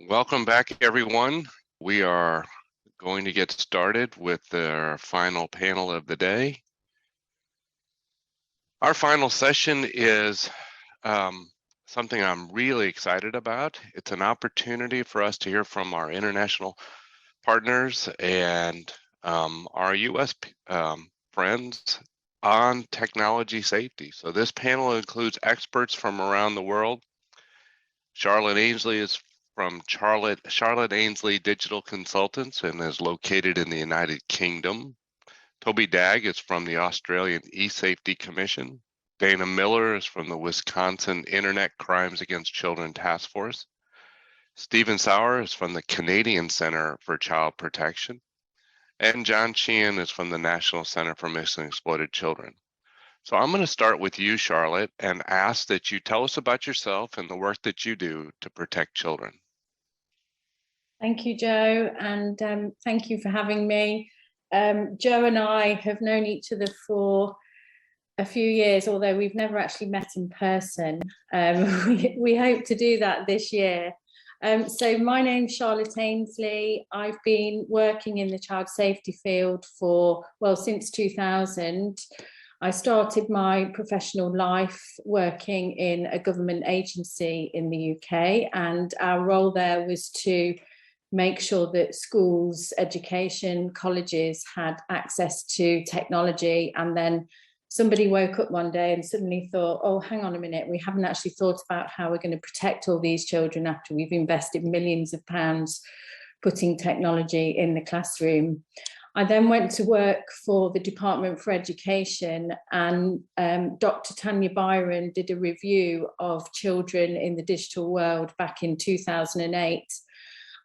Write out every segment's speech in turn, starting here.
Welcome back, everyone. We are going to get started with our final panel of the day. Our final session is something I'm really excited about. It's an opportunity for us to hear from our international partners and our U.S. friends on technology safety. So this panel includes experts from around the world. Charlotte Ainslie is from Charlotte Ainslie Digital Consultants and is located in the United Kingdom. Toby Dagg is from the Australian E-Safety Commission. Dana Miller is from the Wisconsin Internet Crimes Against Children Task Force. Stephen Sauer is from the Canadian Center for Child Protection. And John Sheehan is from the National Center for Missing and Exploited Children. So I'm going to start with you, Charlotte, and ask that you tell us about yourself and the work that you do to protect children. Thank you, Joe, and thank you for having me. Joe and I have known each other for a few years, although we've never actually met in person. We hope to do that this year. So my name's Charlotte Ainslie. I've been working in the child safety field for, well, since 2000. I started my professional life working in a government agency in the UK, and our role there was to make sure that schools, education, colleges had access to technology. And then somebody woke up one day and suddenly thought, oh, hang on a minute, we haven't actually thought about how we're going to protect all these children after we've invested millions of pounds putting technology in the classroom. I then went to work for the Department for Education, and Dr. Tanya Byron did a review of children in the digital world back in 2008.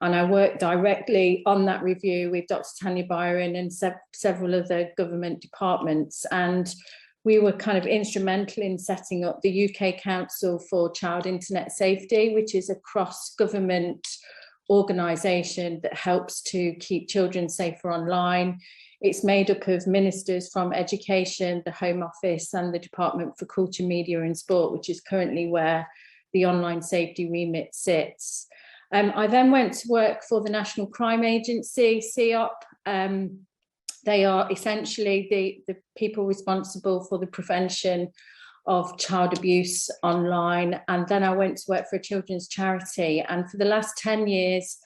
And I worked directly on that review with Dr. Tanya Byron and several other government departments. And we were kind of instrumental in setting up the UK Council for Child Internet Safety, which is a cross-government organisation that helps to keep children safer online. It's made up of ministers from education, the Home Office and the Department for Culture, Media and Sport, which is currently where the online safety remit sits. I then went to work for the National Crime Agency, CEOP. They are essentially the people responsible for the prevention of child abuse online. And then I went to work for a children's charity. And for the last 10 years,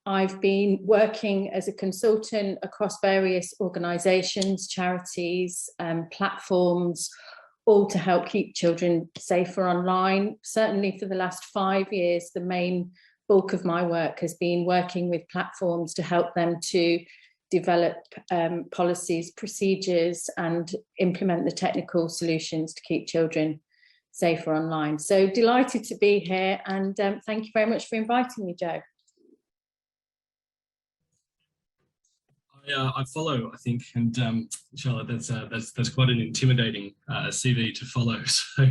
I've been working as a consultant across various organisations, charities, platforms, all to help keep children safer online. Certainly for the last 5 years, the main bulk of my work has been working with platforms to help them to develop policies, procedures, and implement the technical solutions to keep children safer online. So delighted to be here, and thank you very much for inviting me, Joe. I follow, I think, and Charlotte, that's quite an intimidating CV to follow. So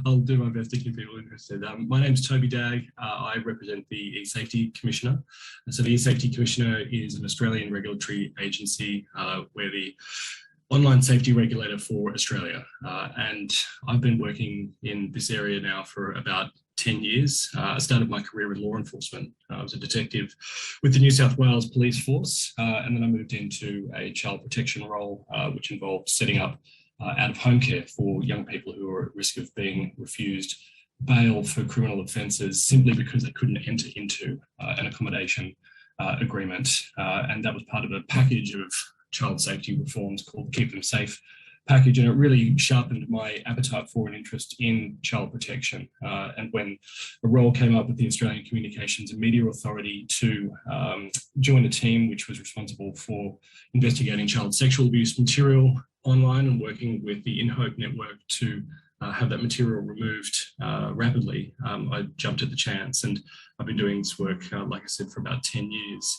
I'll do my best to keep people interested. My name's Toby Dagg. I represent the E-Safety Commissioner. And so the E-Safety Commissioner is an Australian regulatory agency. We're the online safety regulator for Australia. And I've been working in this area now for about 10 years. I started my career in law enforcement. I was a detective with the New South Wales Police Force, and then I moved into a child protection role, which involved setting up out-of-home care for young people who are at risk of being refused bail for criminal offences simply because they couldn't enter into an accommodation agreement. And that was part of a package of child safety reforms called Keep Them Safe package, and it really sharpened my appetite for and interest in child protection. And when a role came up with the Australian Communications and Media Authority to join a team which was responsible for investigating child sexual abuse material online and working with the InHope network to have that material removed rapidly, I jumped at the chance, and I've been doing this work, like I said, for about 10 years.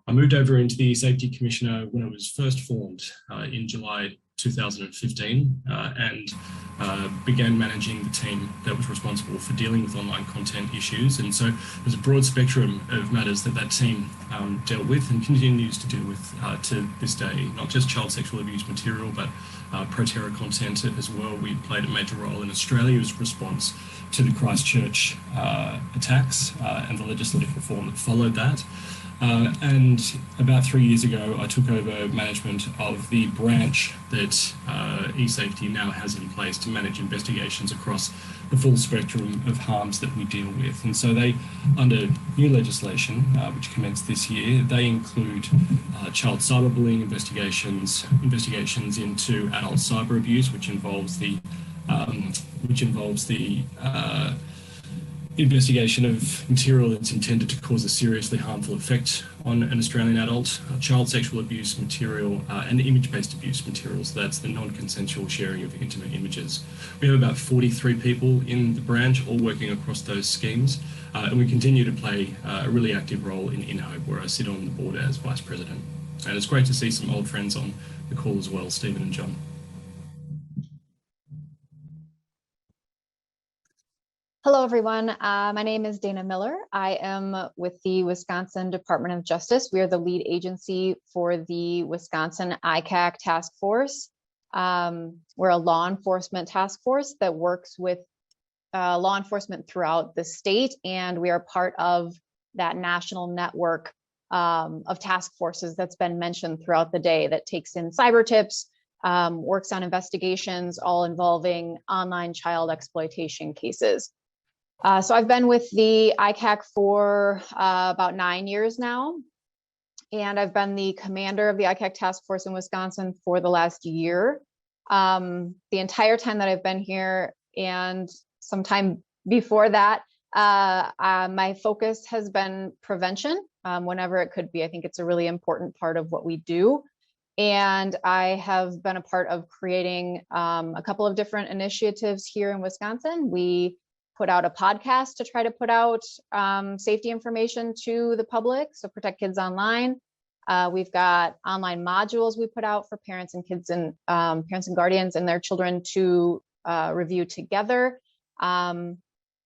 I moved over into the Safety Commissioner when it was first formed in July 2015 and began managing the team that was responsible for dealing with online content issues. And so there's a broad spectrum of matters that team dealt with and continues to deal with to this day, not just child sexual abuse material, but pro-terror content as well. We played a major role in Australia's response to the Christchurch attacks and the legislative reform that followed that. And about 3 years ago, I took over management of the branch that eSafety now has in place to manage investigations across the full spectrum of harms that we deal with. And so they, under new legislation, which commenced this year, they include child cyberbullying investigations, investigations into adult cyber abuse, which involves the investigation of material that's intended to cause a seriously harmful effect on an Australian adult, child sexual abuse material, and image-based abuse materials. That's the non-consensual sharing of intimate images. We have about 43 people in the branch, all working across those schemes, and we continue to play a really active role in InHope, where I sit on the board as Vice President. And it's great to see some old friends on the call as well, Stephen and John. Hello, everyone. My name is Dana Miller. I am with the Wisconsin Department of Justice. We are the lead agency for the Wisconsin Icac task force. We're a law enforcement task force that works with law enforcement throughout the state, and we are part of that national network of task forces that's been mentioned throughout the day that takes in cyber tips, works on investigations, all involving online child exploitation cases. So I've been with the Icac for about 9 years now, and I've been the commander of the Icac task force in Wisconsin for the last year. The entire time that I've been here and sometime before that, my focus has been prevention whenever it could be. I think it's a really important part of what we do. And I have been a part of creating a couple of different initiatives here in Wisconsin. We put out a podcast to try to put out safety information to the public, so Protect Kids Online. We've got online modules we put out for parents and kids and parents and guardians and their children to review together. And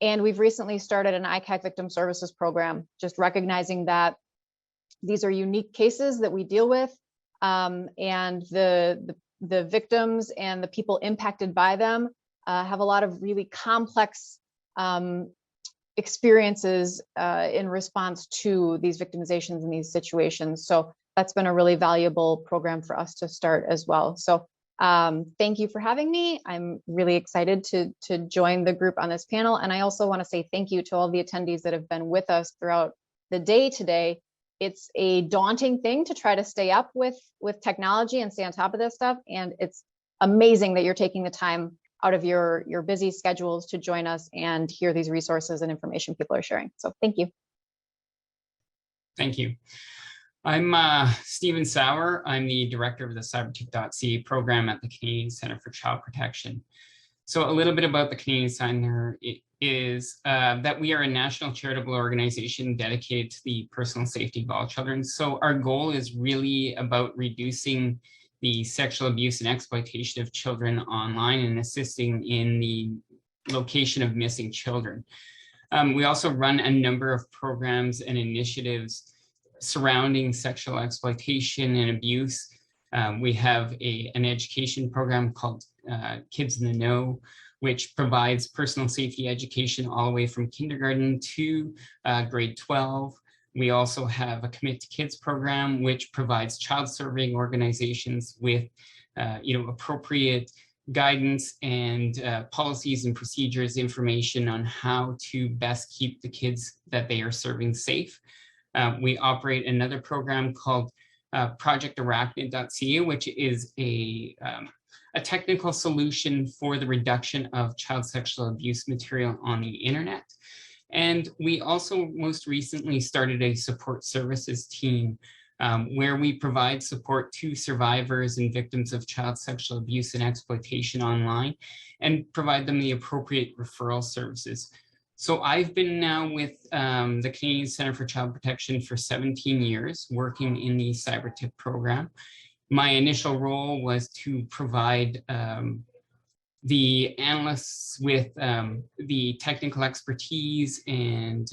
we've recently started an Icac victim services program, just recognizing that these are unique cases that we deal with, and the victims and the people impacted by them have a lot of really complex experiences in response to these victimizations in these situations. So that's been a really valuable program for us to start as well. So thank you for having me. I'm really excited to join the group on this panel. And I also want to say thank you to all the attendees that have been with us throughout the day today. It's a daunting thing to try to stay up with technology and stay on top of this stuff. And it's amazing that you're taking the time out of your busy schedules to join us and hear these resources and information people are sharing. So thank you. Thank you. I'm Stephen Sauer. I'm the director of the cybertip.ca program at the Canadian Centre for Child Protection. So a little bit about the Canadian Centre is that we are a national charitable organization dedicated to the personal safety of all children. So our goal is really about reducing the sexual abuse and exploitation of children online and assisting in the location of missing children. We also run a number of programs and initiatives surrounding sexual exploitation and abuse. We have an education program called Kids in the Know, which provides personal safety education all the way from kindergarten to grade 12. We also have a Commit to Kids program, which provides child serving organizations with appropriate guidance and policies and procedures, information on how to best keep the kids that they are serving safe. We operate another program called projectarachnid.ca, which is a technical solution for the reduction of child sexual abuse material on the internet. And we also most recently started a support services team where we provide support to survivors and victims of child sexual abuse and exploitation online and provide them the appropriate referral services. So I've been now with the Canadian Centre for Child Protection for 17 years, working in the CyberTip program. My initial role was to provide the analysts with the technical expertise and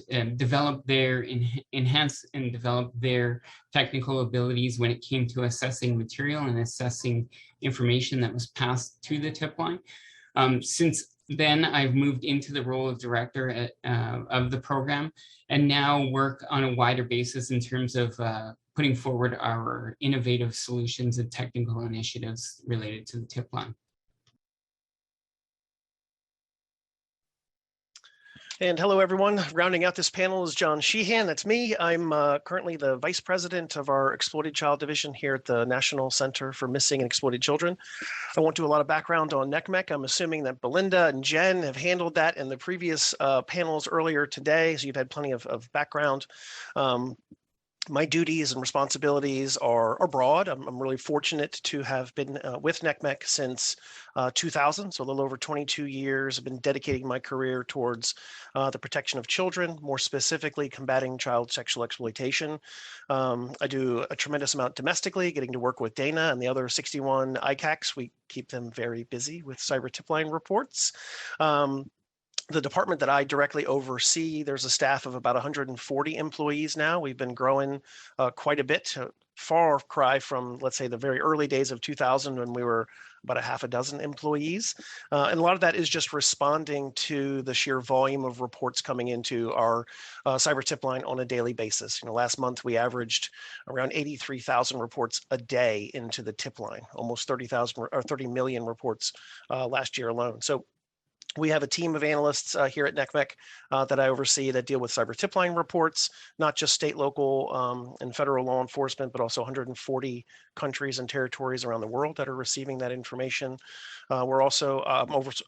enhance and develop their technical abilities when it came to assessing material and assessing information that was passed to the tip line. Since then, I've moved into the role of director of the program, and now work on a wider basis in terms of putting forward our innovative solutions and technical initiatives related to the tip line. And hello, everyone. Rounding out this panel is John Sheehan. That's me. I'm currently the vice president of our Exploited Child Division here at the National Center for Missing and Exploited Children. I won't do a lot of background on NCMEC. I'm assuming that Belinda and Jen have handled that in the previous panels earlier today, so you've had plenty of background. My duties and responsibilities are broad. I'm really fortunate to have been with NCMEC since 2000, so a little over 22 years. I've been dedicating my career towards the protection of children, more specifically combating child sexual exploitation. I do a tremendous amount domestically, getting to work with Dana and the other 61 Icacs. We keep them very busy with cyber tip line reports. The department that I directly oversee, there's a staff of about 140 employees now. We've been growing quite a bit, far cry from, let's say, the very early days of 2000 when we were about a half a dozen employees. And a lot of that is just responding to the sheer volume of reports coming into our cyber tip line on a daily basis. Last month we averaged around 83,000 reports a day into the tip line, almost 30,000 or 30 million reports last year alone. So we have a team of analysts here at NCMEC that I oversee that deal with cyber tip line reports, not just state, local, and federal law enforcement, but also 140 countries and territories around the world that are receiving that information. We're also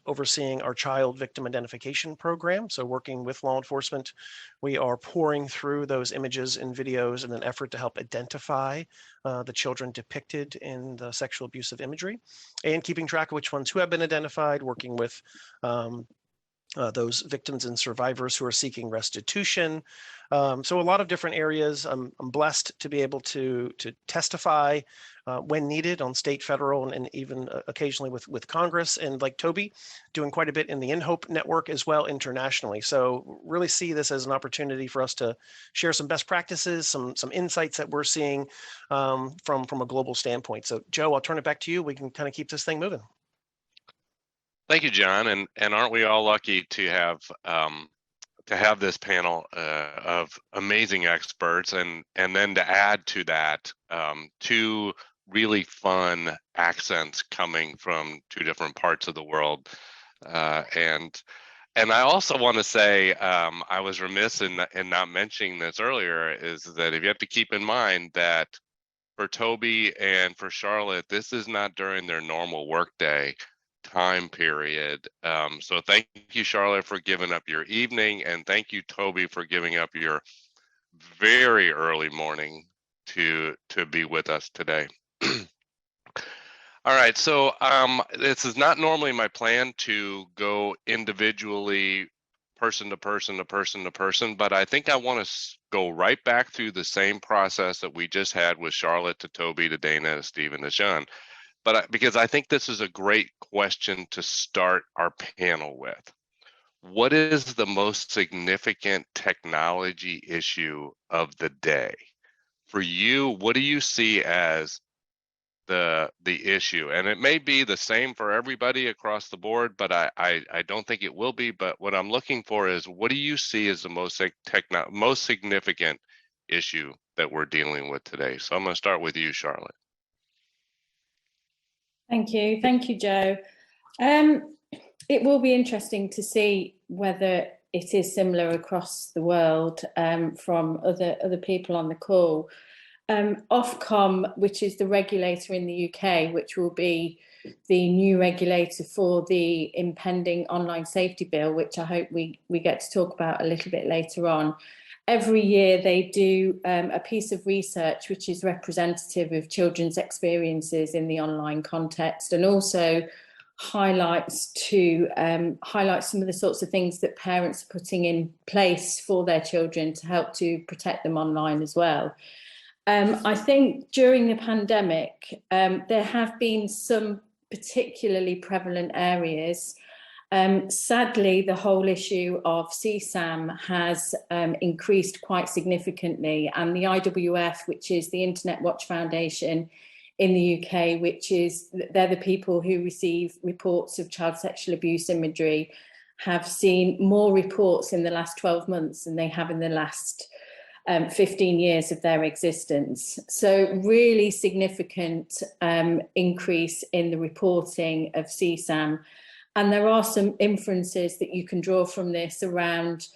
overseeing our child victim identification program. So working with law enforcement, we are pouring through those images and videos in an effort to help identify the children depicted in the sexual abusive imagery, and keeping track of which ones who have been identified, working with those victims and survivors who are seeking restitution. So a lot of different areas. I'm blessed to be able to testify when needed on state, federal, and even occasionally with Congress, and like Toby, doing quite a bit in the InHope network as well internationally. So really see this as an opportunity for us to share some best practices, some insights that we're seeing from a global standpoint. So Joe, I'll turn it back to you. We can kind of keep this thing moving. Thank you, John. And aren't we all lucky to have this panel of amazing experts, and then to add to that two really fun accents coming from two different parts of the world. And I also want to say, I was remiss in not mentioning this earlier, is that if you have to keep in mind that for Toby and for Charlotte, this is not during their normal workday time period. So thank you, Charlotte, for giving up your evening, and thank you, Toby, for giving up your very early morning to be with us today. All right, so this is not normally my plan to go individually, person to person to person to person, but I think I want to go right back through the same process that we just had with Charlotte to Toby to Dana to Stephen to Sean. But because I think this is a great question to start our panel with. What is the most significant technology issue of the day? For you, what do you see as the issue? And it may be the same for everybody across the board, but I don't think it will be. But what I'm looking for is, what do you see as the most significant issue that we're dealing with today? So I'm going to start with you, Charlotte. Thank you, Joe. It will be interesting to see whether it is similar across the world from other people on the call. Ofcom, which is the regulator in the UK, which will be the new regulator for the impending online safety bill, which I hope we get to talk about a little bit later on. Every year they do a piece of research which is representative of children's experiences in the online context, and also highlights some of the sorts of things that parents are putting in place for their children to help to protect them online as well. I think during the pandemic, there have been some particularly prevalent areas. Sadly, the whole issue of CSAM has increased quite significantly, and the IWF, which is the Internet Watch Foundation in the UK, they're the people who receive reports of child sexual abuse imagery, have seen more reports in the last 12 months than they have in the last 15 years of their existence. So really significant increase in the reporting of CSAM. And there are some inferences that you can draw from this around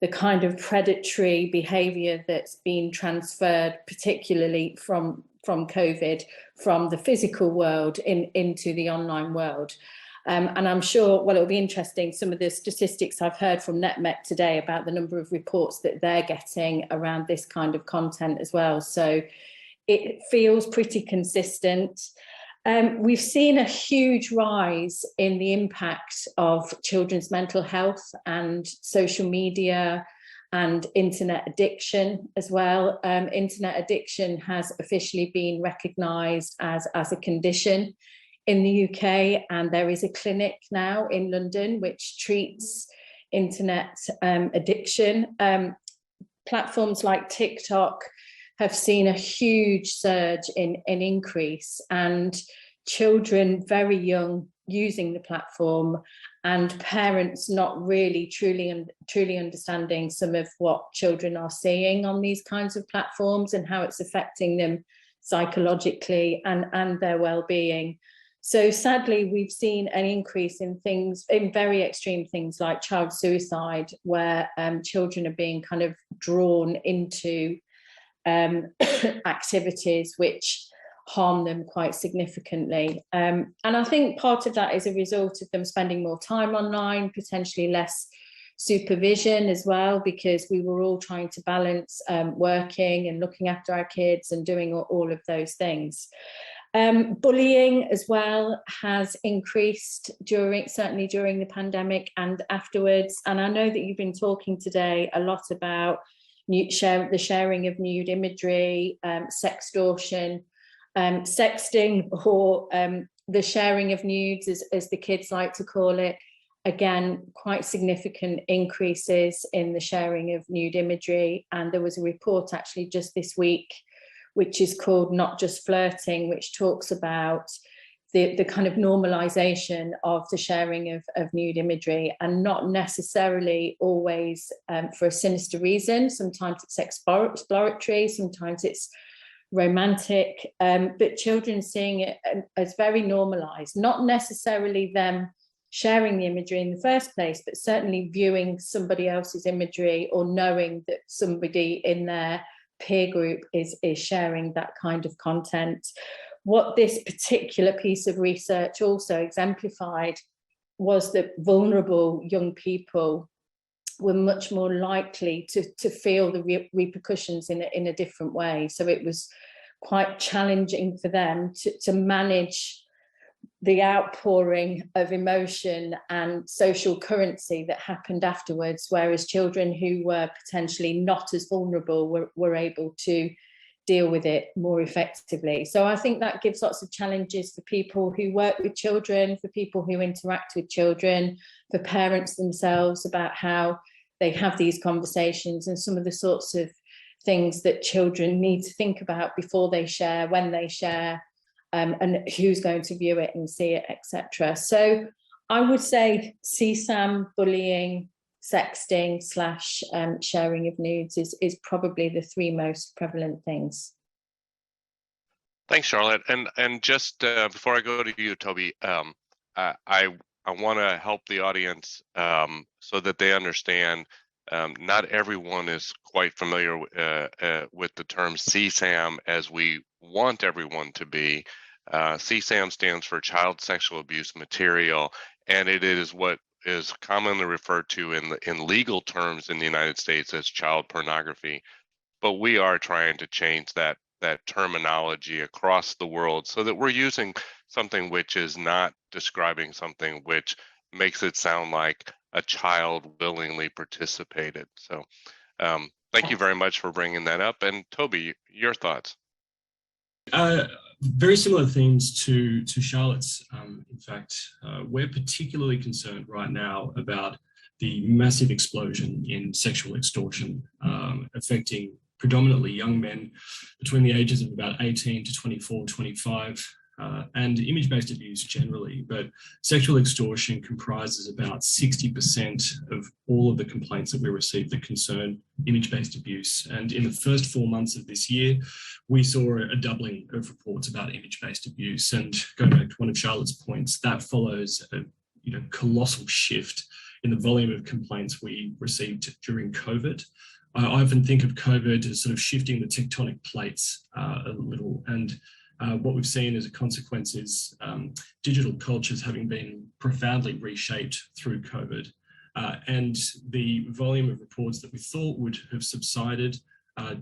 the kind of predatory behaviour that's been transferred, particularly from COVID, from the physical world into the online world. And I'm sure, well, it'll be interesting, some of the statistics I've heard from NetMet today about the number of reports that they're getting around this kind of content as well. So it feels pretty consistent. We've seen a huge rise in the impact of children's mental health and social media and internet addiction as well. Internet addiction has officially been recognised as a condition in the UK, and there is a clinic now in London which treats internet addiction. Platforms like TikTok have seen a huge surge in increase, and children very young using the platform, and parents not really truly understanding some of what children are seeing on these kinds of platforms and how it's affecting them psychologically and their well-being. So sadly, we've seen an increase in very extreme things like child suicide, where children are being kind of drawn into activities which harm them quite significantly. And I think part of that is a result of them spending more time online, potentially less supervision as well, because we were all trying to balance working and looking after our kids and doing all of those things. Bullying as well has increased certainly during the pandemic and afterwards. And I know that you've been talking today a lot about the sharing of nude imagery, sextortion, sexting, or the sharing of nudes, as the kids like to call it. Again, quite significant increases in the sharing of nude imagery. And there was a report actually just this week, which is called Not Just Flirting, which talks about the kind of normalization of the sharing of nude imagery, and not necessarily always for a sinister reason. Sometimes it's exploratory, sometimes it's romantic, but children seeing it as very normalized, not necessarily them sharing the imagery in the first place, but certainly viewing somebody else's imagery or knowing that somebody in their peer group is sharing that kind of content. What this particular piece of research also exemplified was that vulnerable young people were much more likely to feel the repercussions in a different way. So it was quite challenging for them to manage the outpouring of emotion and social currency that happened afterwards, whereas children who were potentially not as vulnerable were able to deal with it more effectively. So I think that gives lots of challenges for people who work with children, for people who interact with children, for parents themselves, about how they have these conversations and some of the sorts of things that children need to think about before they share, when they share, and who's going to view it and see it, etc. So I would say CSAM, bullying, sexting / sharing of nudes is probably the three most prevalent things. Thanks, Charlotte. And just before I go to you, Toby, I want to help the audience so that they understand. Not everyone is quite familiar with the term CSAM as we want everyone to be. CSAM stands for Child Sexual Abuse Material, and it is what is commonly referred to in legal terms in the United States as child pornography. But we are trying to change that terminology across the world so that we're using something which is not describing something which makes it sound like a child willingly participated. So thank you very much for bringing that up. And Toby, your thoughts? Very similar themes to Charlotte's. In fact, we're particularly concerned right now about the massive explosion in sexual extortion affecting predominantly young men between the ages of about 18 to 24, 25, and image-based abuse generally. But sexual extortion comprises about 60% of all of the complaints that we receive that concern image-based abuse. And in the first 4 months of this year, we saw a doubling of reports about image-based abuse. And going back to one of Charlotte's points, that follows a colossal shift in the volume of complaints we received during COVID. I often think of COVID as sort of shifting the tectonic plates a little. And what we've seen as a consequence is digital cultures having been profoundly reshaped through COVID. And the volume of reports that we thought would have subsided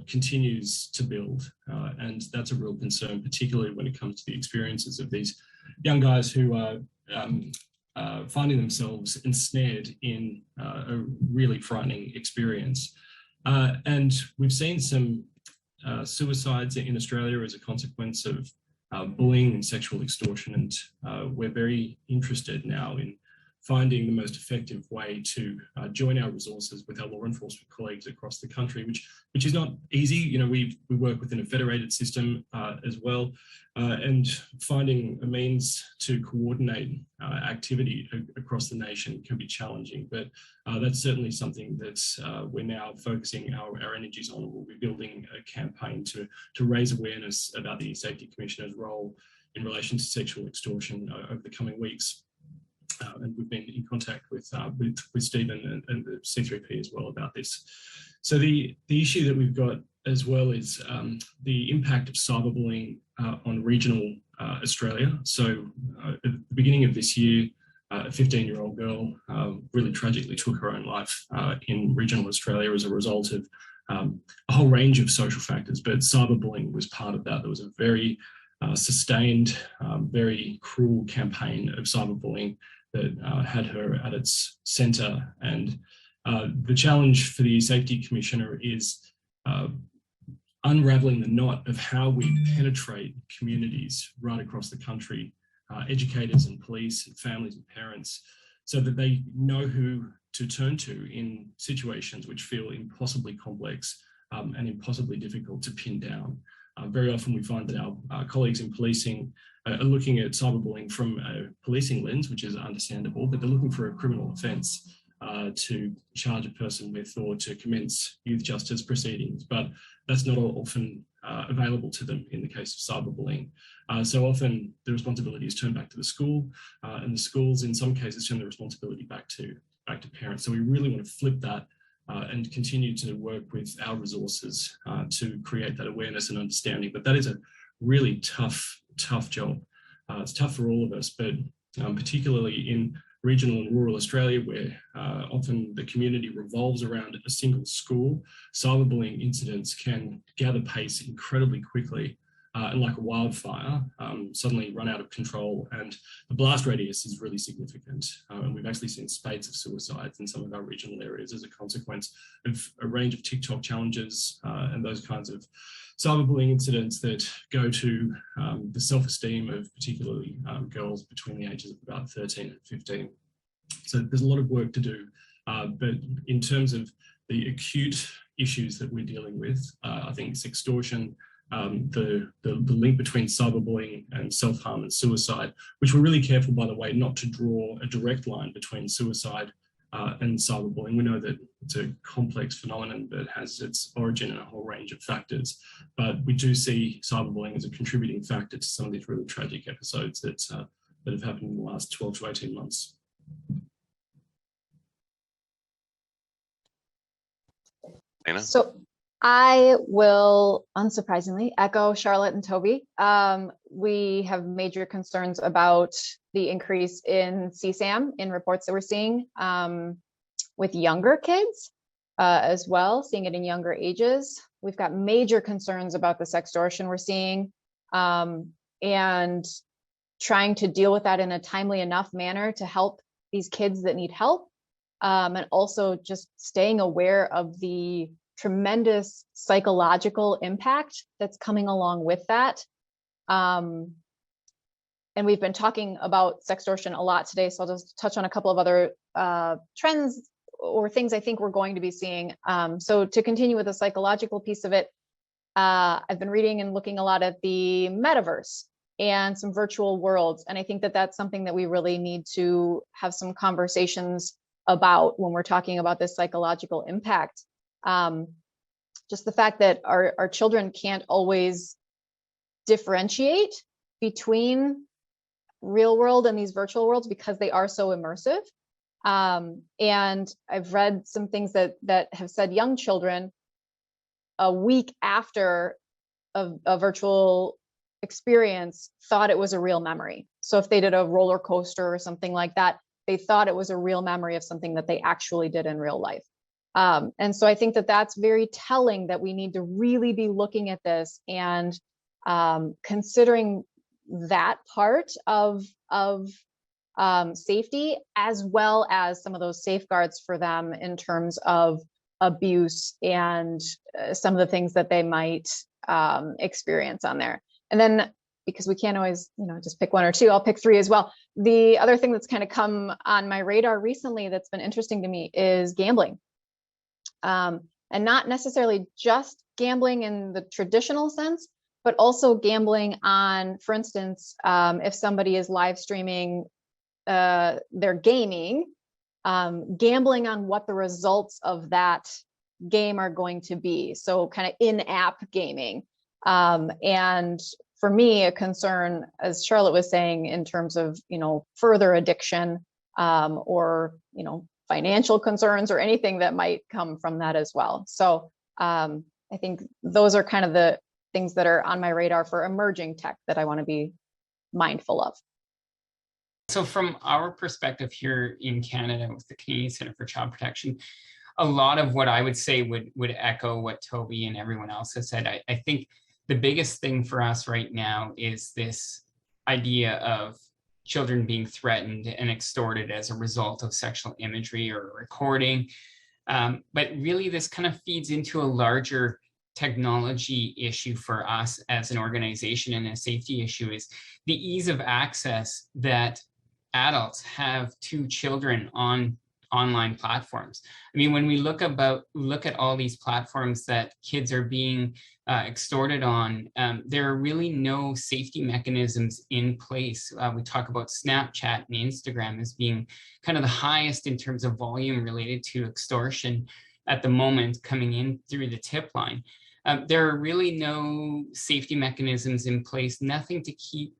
continues to build. And that's a real concern, particularly when it comes to the experiences of these young guys who are finding themselves ensnared in a really frightening experience. And we've seen some suicides in Australia as a consequence of bullying and sexual extortion. And we're very interested now in finding the most effective way to join our resources with our law enforcement colleagues across the country, which is not easy. We work within a federated system as well, and finding a means to coordinate activity across the nation can be challenging. But that's certainly something that we're now focusing our energies on. We'll be building a campaign to raise awareness about the Safety Commissioner's role in relation to sexual extortion over the coming weeks. And we've been in contact with Stephen and the C3P as well about this. So the issue that we've got as well is the impact of cyberbullying on regional Australia. So at the beginning of this year, a 15-year-old girl really tragically took her own life in regional Australia as a result of a whole range of social factors, but cyberbullying was part of that. There was a very sustained, very cruel campaign of cyberbullying that had her at its centre. And the challenge for the Safety Commissioner is unravelling the knot of how we penetrate communities right across the country, educators and police and families and parents, so that they know who to turn to in situations which feel impossibly complex and impossibly difficult to pin down. Very often we find that our colleagues in policing are looking at cyberbullying from a policing lens, which is understandable, but they're looking for a criminal offence to charge a person with or to commence youth justice proceedings. But that's not often available to them in the case of cyberbullying. So often the responsibility is turned back to the school, and the schools in some cases turn the responsibility back to parents. So we really want to flip that and continue to work with our resources to create that awareness and understanding. But that is a really tough job. It's tough for all of us, but particularly in regional and rural Australia, where often the community revolves around a single school, cyberbullying incidents can gather pace incredibly quickly and like a wildfire, suddenly run out of control. And the blast radius is really significant. And we've actually seen spades of suicides in some of our regional areas as a consequence of a range of TikTok challenges and those kinds of cyberbullying incidents that go to the self-esteem of particularly girls between the ages of about 13 and 15. So there's a lot of work to do. But in terms of the acute issues that we're dealing with, I think it's extortion, the link between cyberbullying and self-harm and suicide, which we're really careful, by the way, not to draw a direct line between suicide and cyberbullying. We know that it's a complex phenomenon that has its origin in a whole range of factors, but we do see cyberbullying as a contributing factor to some of these really tragic episodes that have happened in the last 12 to 18 months. Dana? So I will, unsurprisingly, echo Charlotte and Toby. We have major concerns about the increase in CSAM in reports that we're seeing with younger kids as well, seeing it in younger ages. We've got major concerns about the sextortion we're seeing and trying to deal with that in a timely enough manner to help these kids that need help. And also just staying aware of the tremendous psychological impact that's coming along with that. And we've been talking about sextortion a lot today, so I'll just touch on a couple of other trends or things I think we're going to be seeing. So to continue with the psychological piece of it, I've been reading and looking a lot at the Metaverse and some virtual worlds. And I think that that's something that we really need to have some conversations about when we're talking about this psychological impact. Just the fact that our children can't always differentiate between real world and these virtual worlds because they are so immersive. And I've read some things that have said young children a week after a virtual experience thought it was a real memory. So if they did a roller coaster or something like that, they thought it was a real memory of something that they actually did in real life. And so I think that that's very telling, that we need to really be looking at this and considering that part of safety, as well as some of those safeguards for them in terms of abuse and some of the things that they might experience on there. And then, because we can't always, just pick one or two, I'll pick three as well. The other thing that's kind of come on my radar recently that's been interesting to me is gambling. And not necessarily just gambling in the traditional sense, but also gambling on, for instance, if somebody is live streaming their gaming, gambling on what the results of that game are going to be. So kind of in-app gaming. And for me, a concern, as Charlotte was saying, in terms of, further addiction or, financial concerns or anything that might come from that as well. So I think those are kind of the things that are on my radar for emerging tech that I want to be mindful of. So from our perspective here in Canada with the Canadian Centre for Child Protection, a lot of what I would say would echo what Toby and everyone else has said. I think the biggest thing for us right now is this idea of children being threatened and extorted as a result of sexual imagery or recording. But really this kind of feeds into a larger technology issue for us as an organization, and a safety issue is the ease of access that adults have to children on online platforms. I mean, when we look at all these platforms that kids are being extorted on, there are really no safety mechanisms in place. We talk about Snapchat and Instagram as being kind of the highest in terms of volume related to extortion at the moment, coming in through the tip line. There are really no safety mechanisms in place, nothing to keep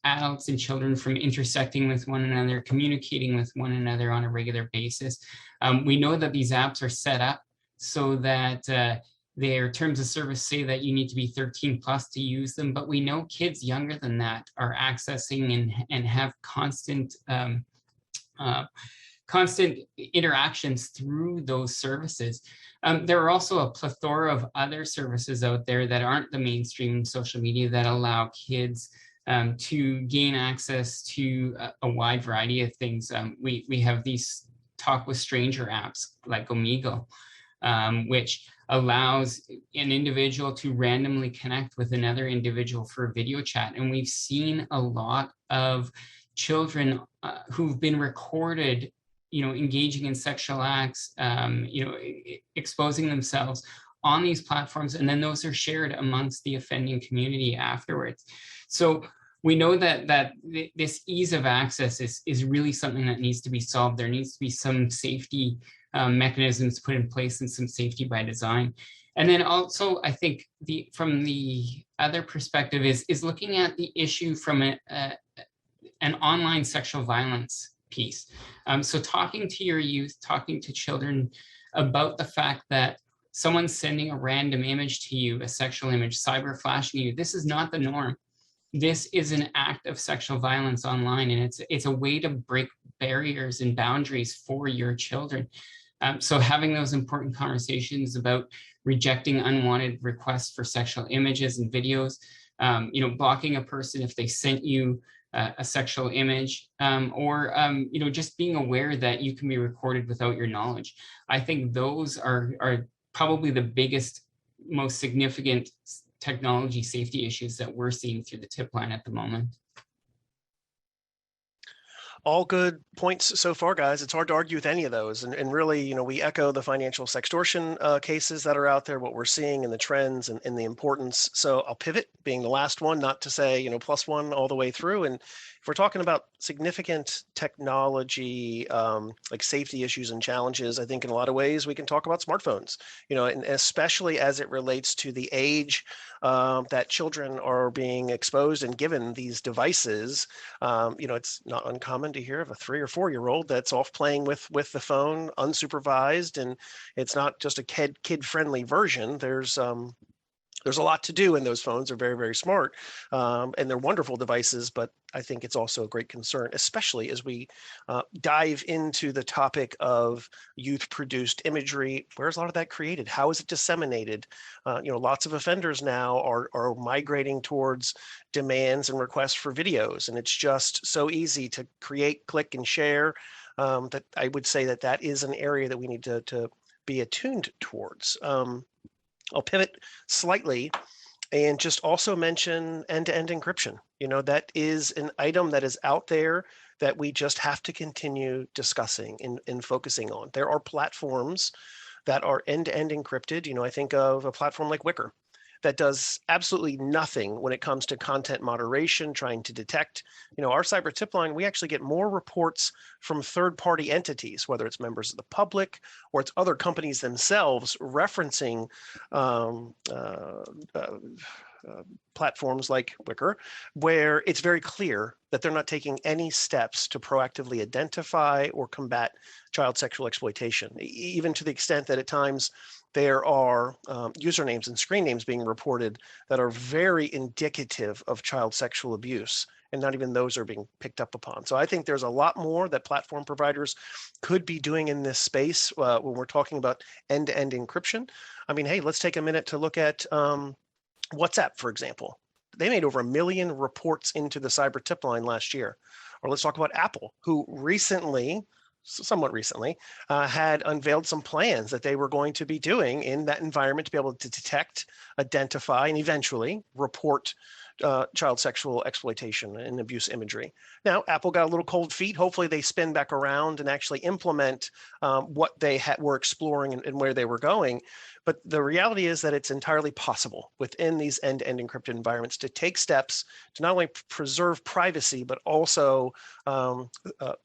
adults and children from intersecting with one another, communicating with one another on a regular basis. We know that these apps are set up so that their terms of service say that you need to be 13 plus to use them, but we know kids younger than that are accessing and have constant interactions through those services. There are also a plethora of other services out there that aren't the mainstream social media that allow kids to gain access to a wide variety of things. We have these talk with stranger apps like Omegle, which allows an individual to randomly connect with another individual for a video chat. And we've seen a lot of children who've been recorded, engaging in sexual acts, exposing themselves on these platforms, and then those are shared amongst the offending community afterwards. So we know that this ease of access is really something that needs to be solved. There needs to be some safety mechanisms put in place and some safety by design. And then also, I think from the other perspective is looking at the issue from an online sexual violence piece. So talking to your youth, talking to children about the fact that someone's sending a random image to you, a sexual image, cyber flashing you, this is not the norm. This is an act of sexual violence online, and it's a way to break barriers and boundaries for your children. So having those important conversations about rejecting unwanted requests for sexual images and videos, blocking a person if they sent you a sexual image, or just being aware that you can be recorded without your knowledge. I think those are probably the biggest, most significant technology safety issues that we're seeing through the tip line at the moment. All good points so far, guys. It's hard to argue with any of those. And really, you know, we echo the financial sextortion cases that are out there, what we're seeing and the trends and the importance. So I'll pivot, being the last one, not to say, you know, +1 all the way through. And if we're talking about significant technology, like safety issues and challenges, I think in a lot of ways we can talk about smartphones, you know, and especially as it relates to the age that children are being exposed and given these devices. You know, it's not uncommon to hear of a 3 or 4-year-old that's off playing with the phone unsupervised, and it's not just a kid-friendly version. There's a lot to do, and those phones are very, very smart, and they're wonderful devices, but I think it's also a great concern, especially as we dive into the topic of youth-produced imagery. Where's a lot of that created? How is it disseminated? You know, lots of offenders now are migrating towards demands and requests for videos, and it's just so easy to create, click, and share, that I would say that that is an area that we need to be attuned towards. I'll pivot slightly and just also mention end-to-end encryption. You know, that is an item that is out there that we just have to continue discussing and focusing on. There are platforms that are end-to-end encrypted. You know, I think of a platform like Wicker that does absolutely nothing when it comes to content moderation, trying to detect, you know, our cyber tip line, we actually get more reports from third-party entities, whether it's members of the public or it's other companies themselves referencing platforms like Wicker, where it's very clear that they're not taking any steps to proactively identify or combat child sexual exploitation, even to the extent that at times there are usernames and screen names being reported that are very indicative of child sexual abuse, and not even those are being picked up upon. So I think there's a lot more that platform providers could be doing in this space when we're talking about end-to-end encryption. I mean, hey, let's take a minute to look at WhatsApp, for example. They made over 1 million reports into the cyber tip line last year. Or let's talk about Apple, who somewhat recently, had unveiled some plans that they were going to be doing in that environment to be able to detect, identify, and eventually report child sexual exploitation and abuse imagery. Now, Apple got a little cold feet. Hopefully they spin back around and actually implement what they were exploring and where they were going. But the reality is that it's entirely possible within these end-to-end encrypted environments to take steps to not only preserve privacy, but also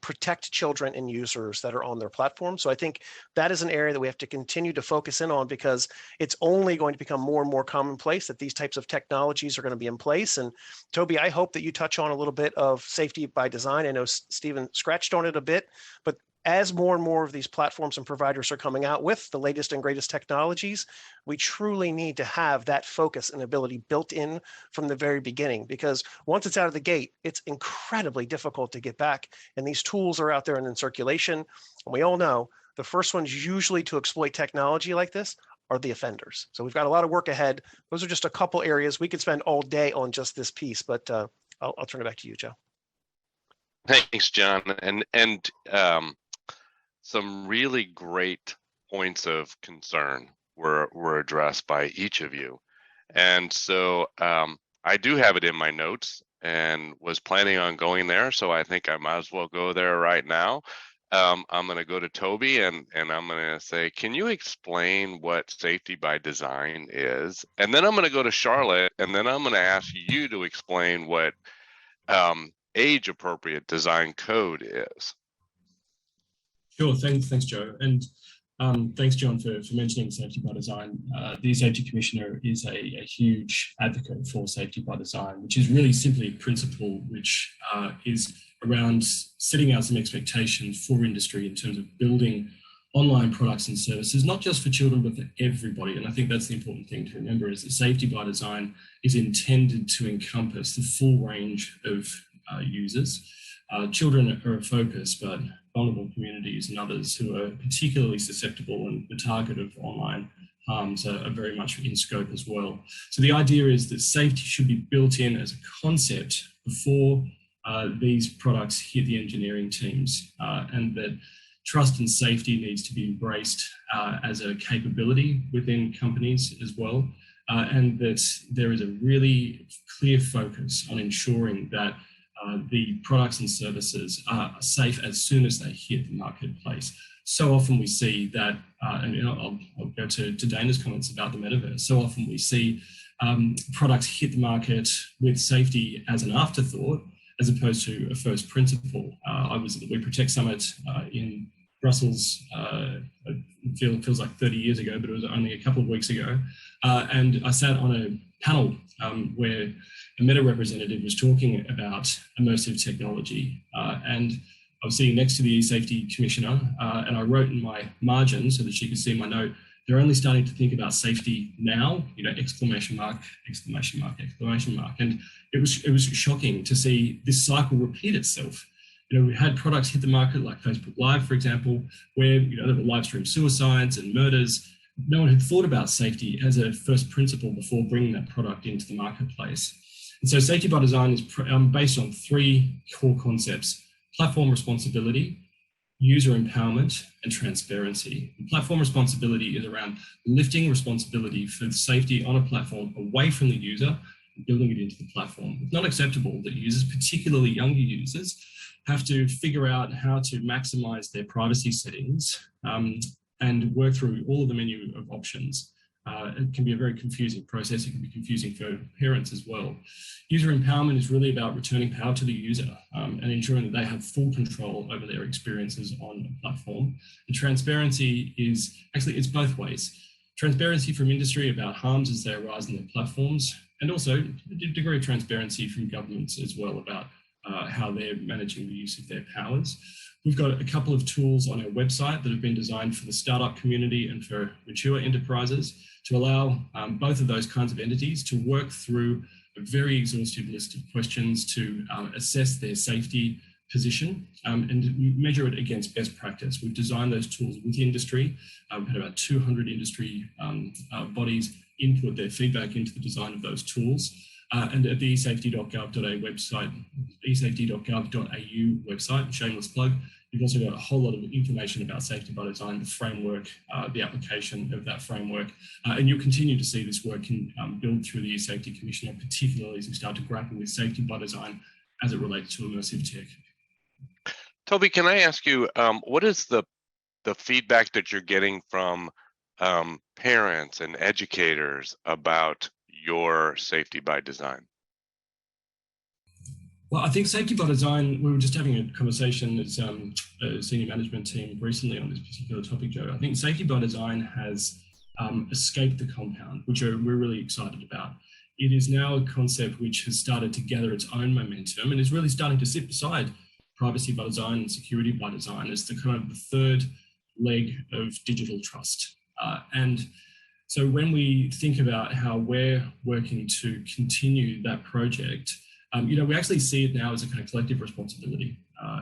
protect children and users that are on their platform. So I think that is an area that we have to continue to focus in on, because it's only going to become more and more commonplace that these types of technologies are going to be in place. And Toby, I hope that you touch on a little bit of safety by design. I know Stephen scratched on it a bit, but as more and more of these platforms and providers are coming out with the latest and greatest technologies, we truly need to have that focus and ability built in from the very beginning, because once it's out of the gate, it's incredibly difficult to get back. And these tools are out there and in circulation. And we all know the first ones usually to exploit technology like this are the offenders. So we've got a lot of work ahead. Those are just a couple areas. We could spend all day on just this piece, but I'll turn it back to you, Joe. Thanks, John. And some really great points of concern were addressed by each of you. And so I do have it in my notes and was planning on going there. So I think I might as well go there right now. I'm going to go to Toby and I'm going to say, can you explain what safety by design is? And then I'm going to go to Charlotte, and then I'm going to ask you to explain what age appropriate design code is. Sure, thanks Joe. And thanks, John, for mentioning safety by design. The Safety Commissioner is a huge advocate for safety by design, which is really simply a principle which is around setting out some expectations for industry in terms of building online products and services, not just for children, but for everybody. And I think that's the important thing to remember, is that safety by design is intended to encompass the full range of users. Children are a focus, but vulnerable communities and others who are particularly susceptible and the target of online harms are very much in scope as well. So the idea is that safety should be built in as a concept before these products hit the engineering teams, and that trust and safety needs to be embraced as a capability within companies as well. and that there is a really clear focus on ensuring that the products and services are safe as soon as they hit the marketplace. So often we see that, and I'll go to Dana's comments about the metaverse. So often we see products hit the market with safety as an afterthought, as opposed to a first principle. I was at the We Protect Summit in Brussels, it feels like 30 years ago, but it was only a couple of weeks ago. And I sat on a panel where a Meta representative was talking about immersive technology. And I was sitting next to the e-safety commissioner, and I wrote in my margin so that she could see my note, they're only starting to think about safety now, exclamation mark, exclamation mark, exclamation mark. And it was shocking to see this cycle repeat itself. We had products hit the market like Facebook Live, for example, where there were live stream suicides and murders. No one had thought about safety as a first principle before bringing that product into the marketplace. And so safety by design is based on three core concepts: platform responsibility, user empowerment, and transparency. And platform responsibility is around lifting responsibility for safety on a platform away from the user and building it into the platform. It's not acceptable that users, particularly younger users, have to figure out how to maximize their privacy settings and work through all of the menu of options. It can be a very confusing process. It can be confusing for parents as well. User empowerment is really about returning power to the user and ensuring that they have full control over their experiences on a platform. And transparency is actually, it's both ways. Transparency from industry about harms as they arise in their platforms, and also a degree of transparency from governments as well about how they're managing the use of their powers. We've got a couple of tools on our website that have been designed for the startup community and for mature enterprises to allow both of those kinds of entities to work through a very exhaustive list of questions to assess their safety position and measure it against best practice. We've designed those tools with industry. We've had about 200 industry bodies input their feedback into the design of those tools. And at the esafety.gov.au website, esafety.gov.au website, shameless plug, you've also got a whole lot of information about safety by design, the framework, the application of that framework. And you'll continue to see this work build through the e-safety commissioner, particularly as we start to grapple with safety by design as it relates to immersive tech. Toby, can I ask you, what is the feedback that you're getting from parents and educators about your safety by design? Well, I think safety by design, we were just having a conversation as a senior management team recently on this particular topic, Joe. I think safety by design has escaped the compound, which we're really excited about. It is now a concept which has started to gather its own momentum and is really starting to sit beside privacy by design and security by design as the kind of the third leg of digital trust. And so when we think about how we're working to continue that project, we actually see it now as a kind of collective responsibility,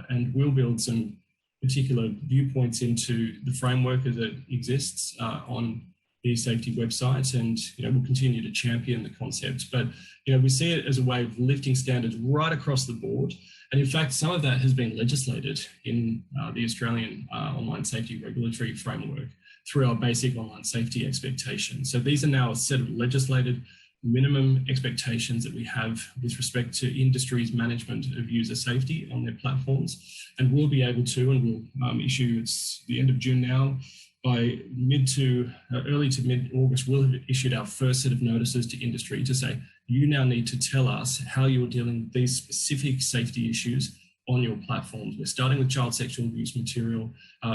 and we'll build some particular viewpoints into the framework as it exists on the safety website, and we'll continue to champion the concept. But we see it as a way of lifting standards right across the board, and in fact, some of that has been legislated in the Australian online safety regulatory framework through our basic online safety expectations. So these are now a set of legislated minimum expectations that we have with respect to industry's management of user safety on their platforms. And we'll be able to, and we'll issue, it's the end of June now, by early to mid-August, we'll have issued our first set of notices to industry to say, you now need to tell us how you're dealing with these specific safety issues on your platforms. We're starting with child sexual abuse material.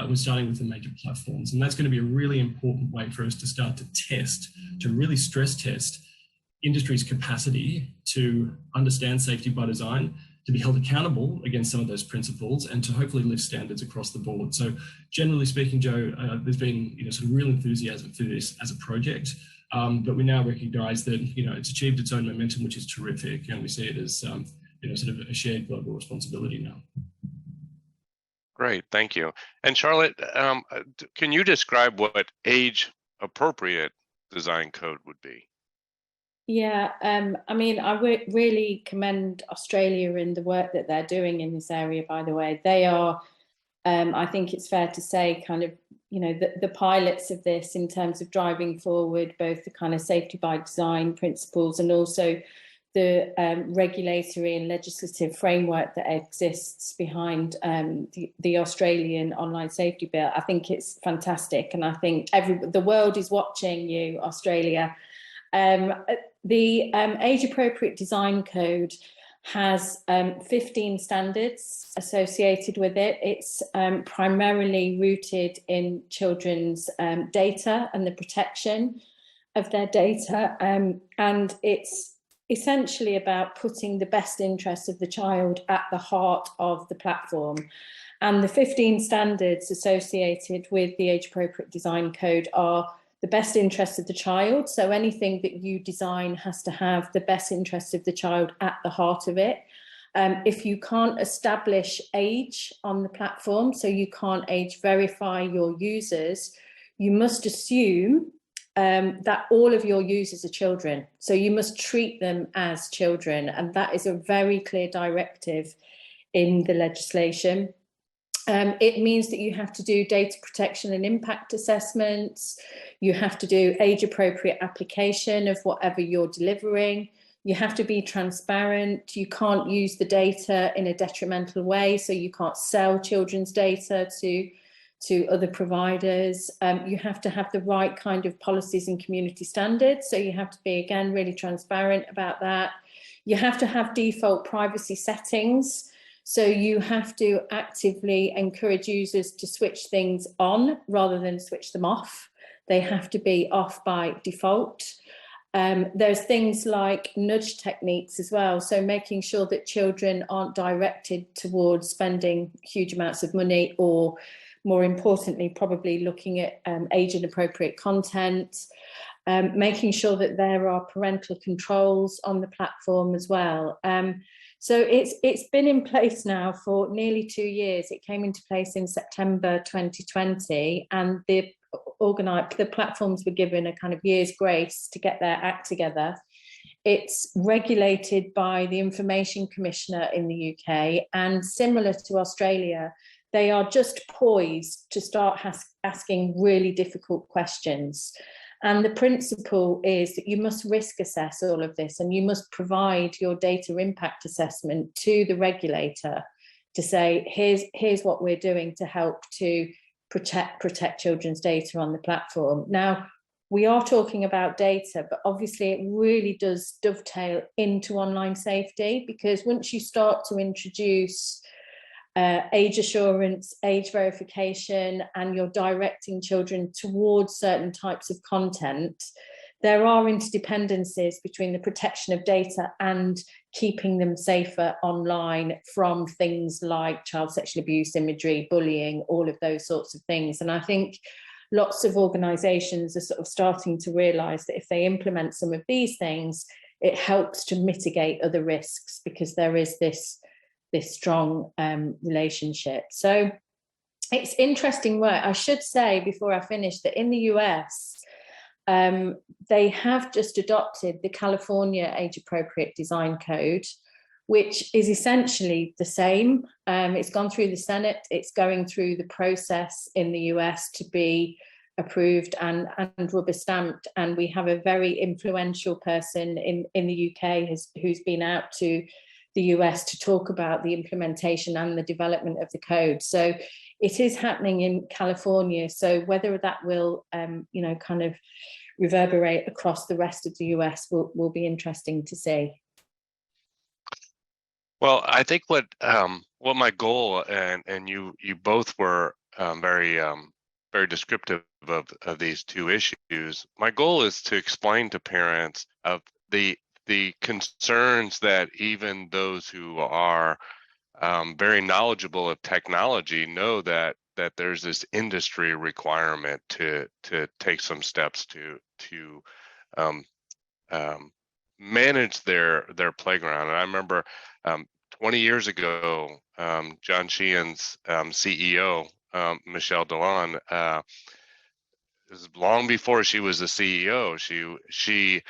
We're starting with the major platforms. And that's going to be a really important way for us to start to test, to really stress test industry's capacity to understand safety by design, to be held accountable against some of those principles, and to hopefully lift standards across the board. So generally speaking, Joe, there's been sort of real enthusiasm for this as a project, but we now recognise that it's achieved its own momentum, which is terrific, and we see it as sort of a shared global responsibility now. Great, thank you. And Charlotte, can you describe what age-appropriate design code would be? Yeah, I mean, I really commend Australia in the work that they're doing in this area, by the way. They are I think it's fair to say kind of, you know, the pilots of this in terms of driving forward both the kind of safety by design principles and also the regulatory and legislative framework that exists behind the Australian online safety bill. I think it's fantastic, and I think the world is watching you, Australia. The Age Appropriate Design Code has 15 standards associated with it. It's primarily rooted in children's data and the protection of their data, and it's essentially about putting the best interests of the child at the heart of the platform. And the 15 standards associated with the Age Appropriate Design Code are the best interests of the child. So anything that you design has to have the best interests of the child at the heart of it. If you can't establish age on the platform, so you can't age verify your users, you must assume that all of your users are children. So you must treat them as children. And that is a very clear directive in the legislation. It means that you have to do data protection and impact assessments. You have to do age appropriate application of whatever you're delivering. You have to be transparent. You can't use the data in a detrimental way. So you can't sell children's data to other providers. You have to have the right kind of policies and community standards. So you have to be, again, really transparent about that. You have to have default privacy settings. So you have to actively encourage users to switch things on rather than switch them off. They have to be off by default. There's things like nudge techniques as well. So making sure that children aren't directed towards spending huge amounts of money, or more importantly, probably looking at age inappropriate content, making sure that there are parental controls on the platform as well. So it's been in place now for nearly 2 years. It came into place in September 2020, and the platforms were given a kind of year's grace to get their act together. It's regulated by the Information Commissioner in the UK, and similar to Australia, they are just poised to start asking really difficult questions. And the principle is that you must risk assess all of this, and you must provide your data impact assessment to the regulator to say, here's what we're doing to help to protect children's data on the platform. Now, we are talking about data, but obviously it really does dovetail into online safety, because once you start to introduce age assurance, age verification, and you're directing children towards certain types of content, there are interdependencies between the protection of data and keeping them safer online from things like child sexual abuse imagery, bullying, all of those sorts of things. And I think lots of organisations are sort of starting to realise that if they implement some of these things, it helps to mitigate other risks, because there is this strong relationship. So it's interesting work. I should say before I finish that in the US, they have just adopted the California Age Appropriate Design Code, which is essentially the same. It's gone through the Senate, it's going through the process in the US to be approved and rubber stamped. And we have a very influential person in the UK who's been out to the US to talk about the implementation and the development of the code. So it is happening in California. So whether that will, kind of reverberate across the rest of the US will be interesting to see. Well, I think what my goal, and you both were very descriptive of these two issues. My goal is to explain to parents of the concerns that even those who are very knowledgeable of technology know that there's this industry requirement to take some steps to manage their playground. And I remember 20 years ago, John Sheehan's CEO, Michelle Delon, was long before she was the CEO. She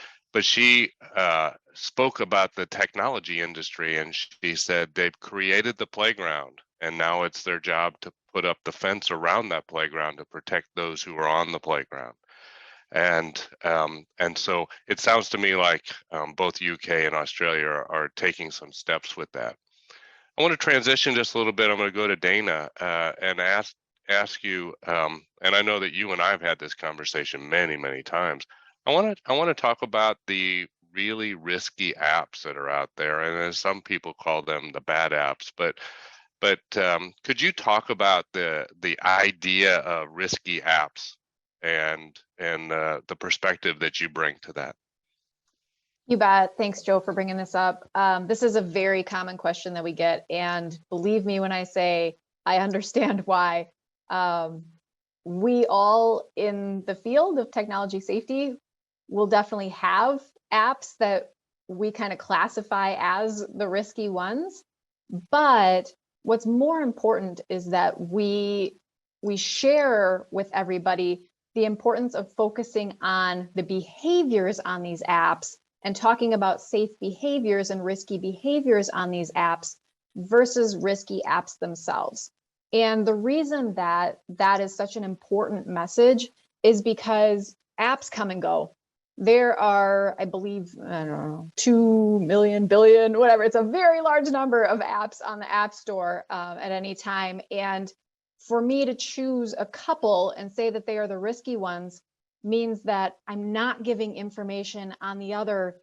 spoke about the technology industry, and she said they've created the playground, and now it's their job to put up the fence around that playground to protect those who are on the playground. And so it sounds to me like both UK and Australia are taking some steps with that. I want to transition just a little bit. I'm going to go to Dana and ask you, and I know that you and I have had this conversation many times. I want to talk about the really risky apps that are out there, and as some people call them, the bad apps. But could you talk about the idea of risky apps and the perspective that you bring to that? You bet. Thanks, Joe, for bringing this up. This is a very common question that we get, and believe me when I say I understand why. We all in the field of technology safety will definitely have apps that we kind of classify as the risky ones, but what's more important is that we share with everybody the importance of focusing on the behaviors on these apps and talking about safe behaviors and risky behaviors on these apps versus risky apps themselves. And the reason that that is such an important message is because apps come and go. There are, I believe, I don't know, 2 million, billion, whatever. It's a very large number of apps on the App Store at any time. And for me to choose a couple and say that they are the risky ones means that I'm not giving information on the other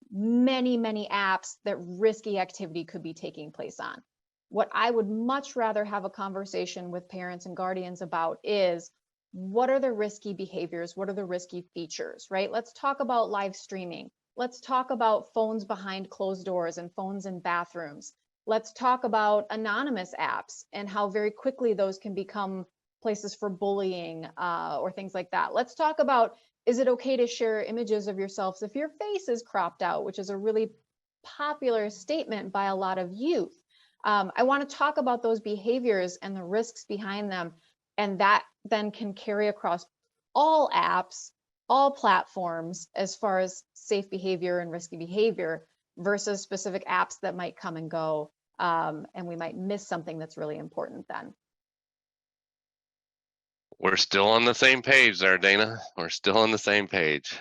many apps that risky activity could be taking place on. What I would much rather have a conversation with parents and guardians about is, what are the risky behaviors? What are the risky features, right? Let's talk about live streaming. Let's talk about phones behind closed doors and phones in bathrooms. Let's talk about anonymous apps and how very quickly those can become places for bullying or things like that. Let's talk about, is it okay to share images of yourselves if your face is cropped out, which is a really popular statement by a lot of youth. I want to talk about those behaviors and the risks behind them, and that then can carry across all apps, all platforms, as far as safe behavior and risky behavior versus specific apps that might come and go, and we might miss something that's really important then. We're still on the same page there, Dana. We're still on the same page.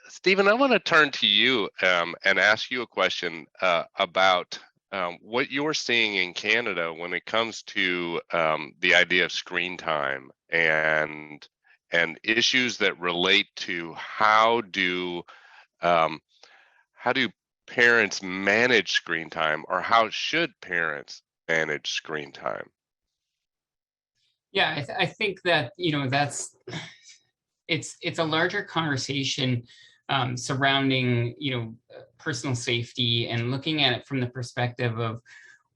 Stephen, I want to turn to you and ask you a question about what you're seeing in Canada when it comes to the idea of screen time and issues that relate to how do parents manage screen time, or how should parents manage screen time? Yeah, I think that, that's it's a larger conversation surrounding, personal safety, and looking at it from the perspective of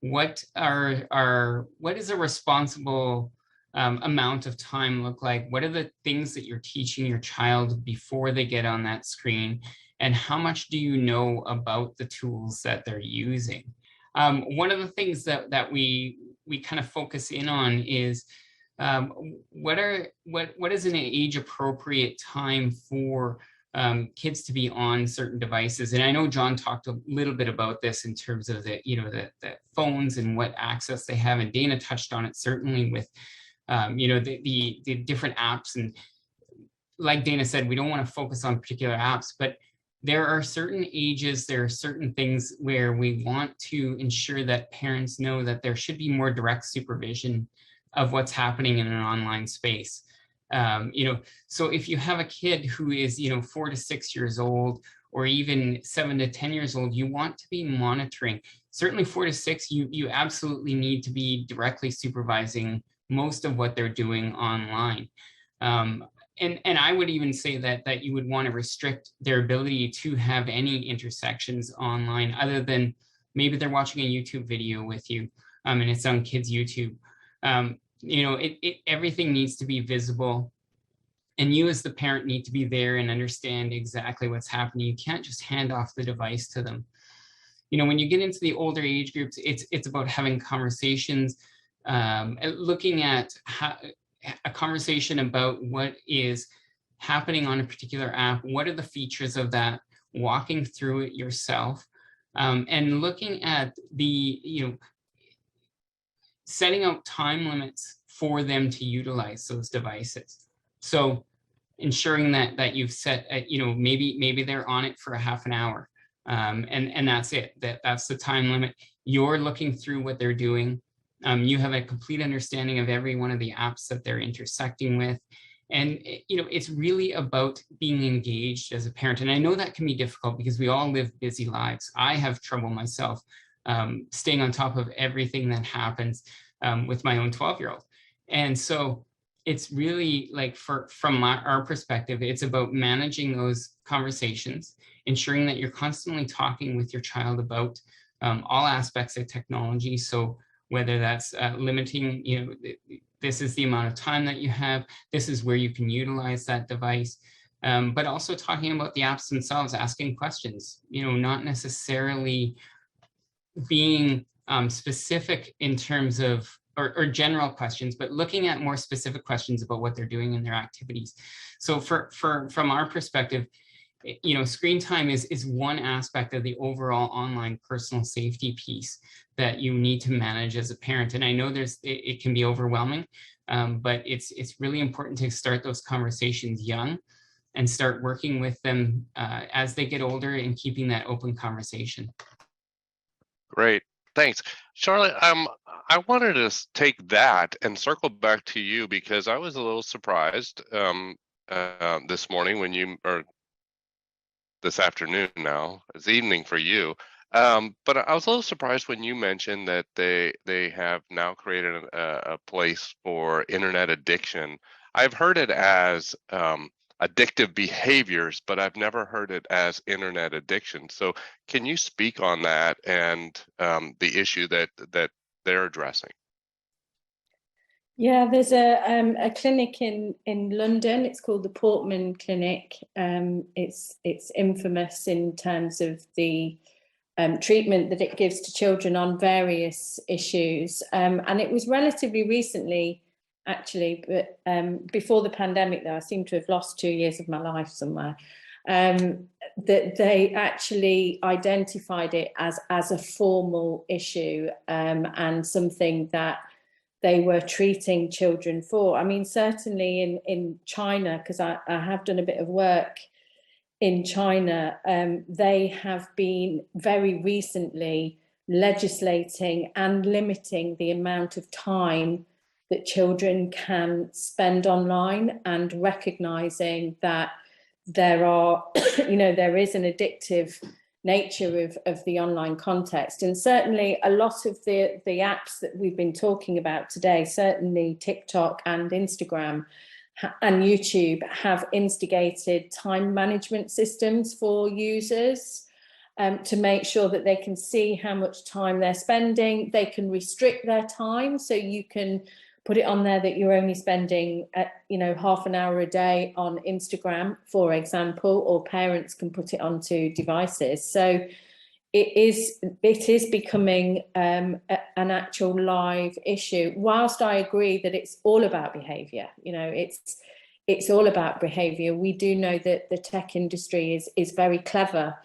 what is a responsible amount of time look like? What are the things that you're teaching your child before they get on that screen? And how much do you know about the tools that they're using? One of the things that we kind of focus in on is what is an age appropriate time for kids to be on certain devices. And I know John talked a little bit about this in terms of the phones and what access they have, and Dana touched on it certainly with the different apps. And like Dana said, we don't want to focus on particular apps, but there are certain ages, there are certain things where we want to ensure that parents know that there should be more direct supervision of what's happening in an online space. So if you have a kid who is, 4 to 6 years old, or even 7 to 10 years old, you want to be monitoring. Certainly 4 to 6, you absolutely need to be directly supervising most of what they're doing online. And I would even say that you would want to restrict their ability to have any intersections online, other than maybe they're watching a YouTube video with you, and it's on kids' YouTube. Everything needs to be visible, and you as the parent need to be there and understand exactly what's happening. You can't just hand off the device to them. When you get into the older age groups, it's about having conversations, looking at a conversation about what is happening on a particular app, what are the features of that, walking through it yourself, and looking at the, setting out time limits for them to utilize those devices. So ensuring that you've set, maybe they're on it for a half an hour, and that's it. That's the time limit. You're looking through what they're doing. You have a complete understanding of every one of the apps that they're intersecting with. And, it's really about being engaged as a parent. And I know that can be difficult because we all live busy lives. I have trouble myself staying on top of everything that happens with my own 12-year-old. And so it's really like from our perspective, it's about managing those conversations, ensuring that you're constantly talking with your child about all aspects of technology. So whether that's limiting, this is the amount of time that you have, this is where you can utilize that device, but also talking about the apps themselves, asking questions, not necessarily being specific in terms of, or general questions, but looking at more specific questions about what they're doing in their activities. So from our perspective, screen time is one aspect of the overall online personal safety piece that you need to manage as a parent. And I know it can be overwhelming, but it's really important to start those conversations young and start working with them as they get older and keeping that open conversation. Great, thanks. Charlotte, I wanted to take that and circle back to you because I was a little surprised this morning or this afternoon now, it's evening for you. But I was a little surprised when you mentioned that they have now created a place for internet addiction. I've heard it as addictive behaviors, but I've never heard it as internet addiction. So can you speak on that and the issue that they're addressing? Yeah, there's a clinic in London. It's called the Portman Clinic. It's infamous in terms of the treatment that it gives to children on various issues. And it was relatively recently, actually, but before the pandemic, though, I seem to have lost 2 years of my life somewhere, that they actually identified it as a formal issue and something that they were treating children for. I mean, certainly in China, because I have done a bit of work in China, they have been very recently legislating and limiting the amount of time that children can spend online and recognizing that there is an addictive nature of the online context. And certainly a lot of the apps that we've been talking about today, certainly TikTok and Instagram and YouTube, have instigated time management systems for users to make sure that they can see how much time they're spending. They can restrict their time, so you can put it on there that you're only spending half an hour a day on Instagram, for example, or parents can put it onto devices. So it is becoming an actual live issue. Whilst I agree that it's all about behaviour, it's all about behaviour. We do know that the tech industry is very clever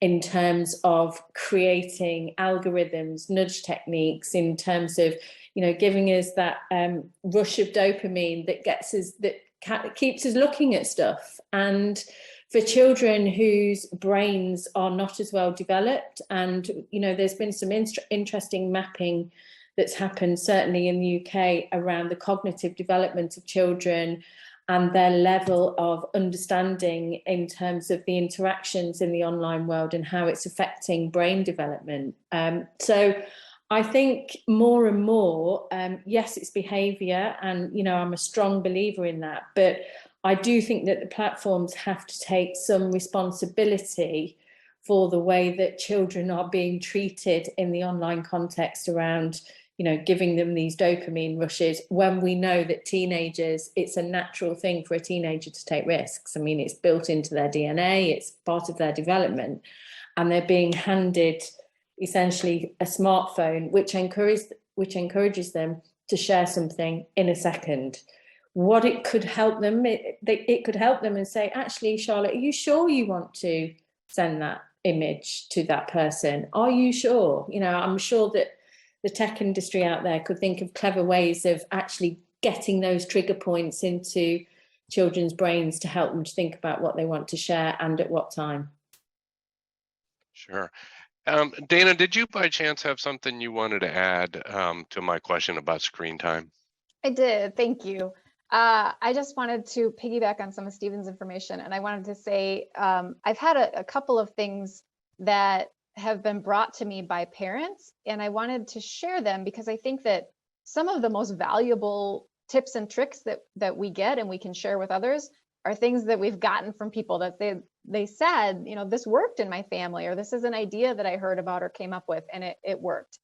in terms of creating algorithms, nudge techniques, in terms of giving us that rush of dopamine that keeps us looking at stuff. And for children whose brains are not as well developed, and there's been some interesting mapping that's happened certainly in the UK around the cognitive development of children and their level of understanding in terms of the interactions in the online world and how it's affecting brain development. So I think more and more, yes, it's behaviour, and I'm a strong believer in that, but I do think that the platforms have to take some responsibility for the way that children are being treated in the online context around, giving them these dopamine rushes, when we know that teenagers, it's a natural thing for a teenager to take risks. I mean, it's built into their DNA, it's part of their development, and they're being handed essentially a smartphone which encourages them to share something in a second. What it could help them, it could help them and say, actually, Charlotte, are you sure you want to send that image to that person? Are you sure? I'm sure that the tech industry out there could think of clever ways of actually getting those trigger points into children's brains to help them to think about what they want to share and at what time. Sure. Dana, did you by chance have something you wanted to add to my question about screen time? I did, thank you. I just wanted to piggyback on some of Stephen's information, and I wanted to say I've had a couple of things that have been brought to me by parents, and I wanted to share them because I think that some of the most valuable tips and tricks that we get and we can share with others are things that we've gotten from people that they said, you know, this worked in my family, or this is an idea that I heard about or came up with and it worked.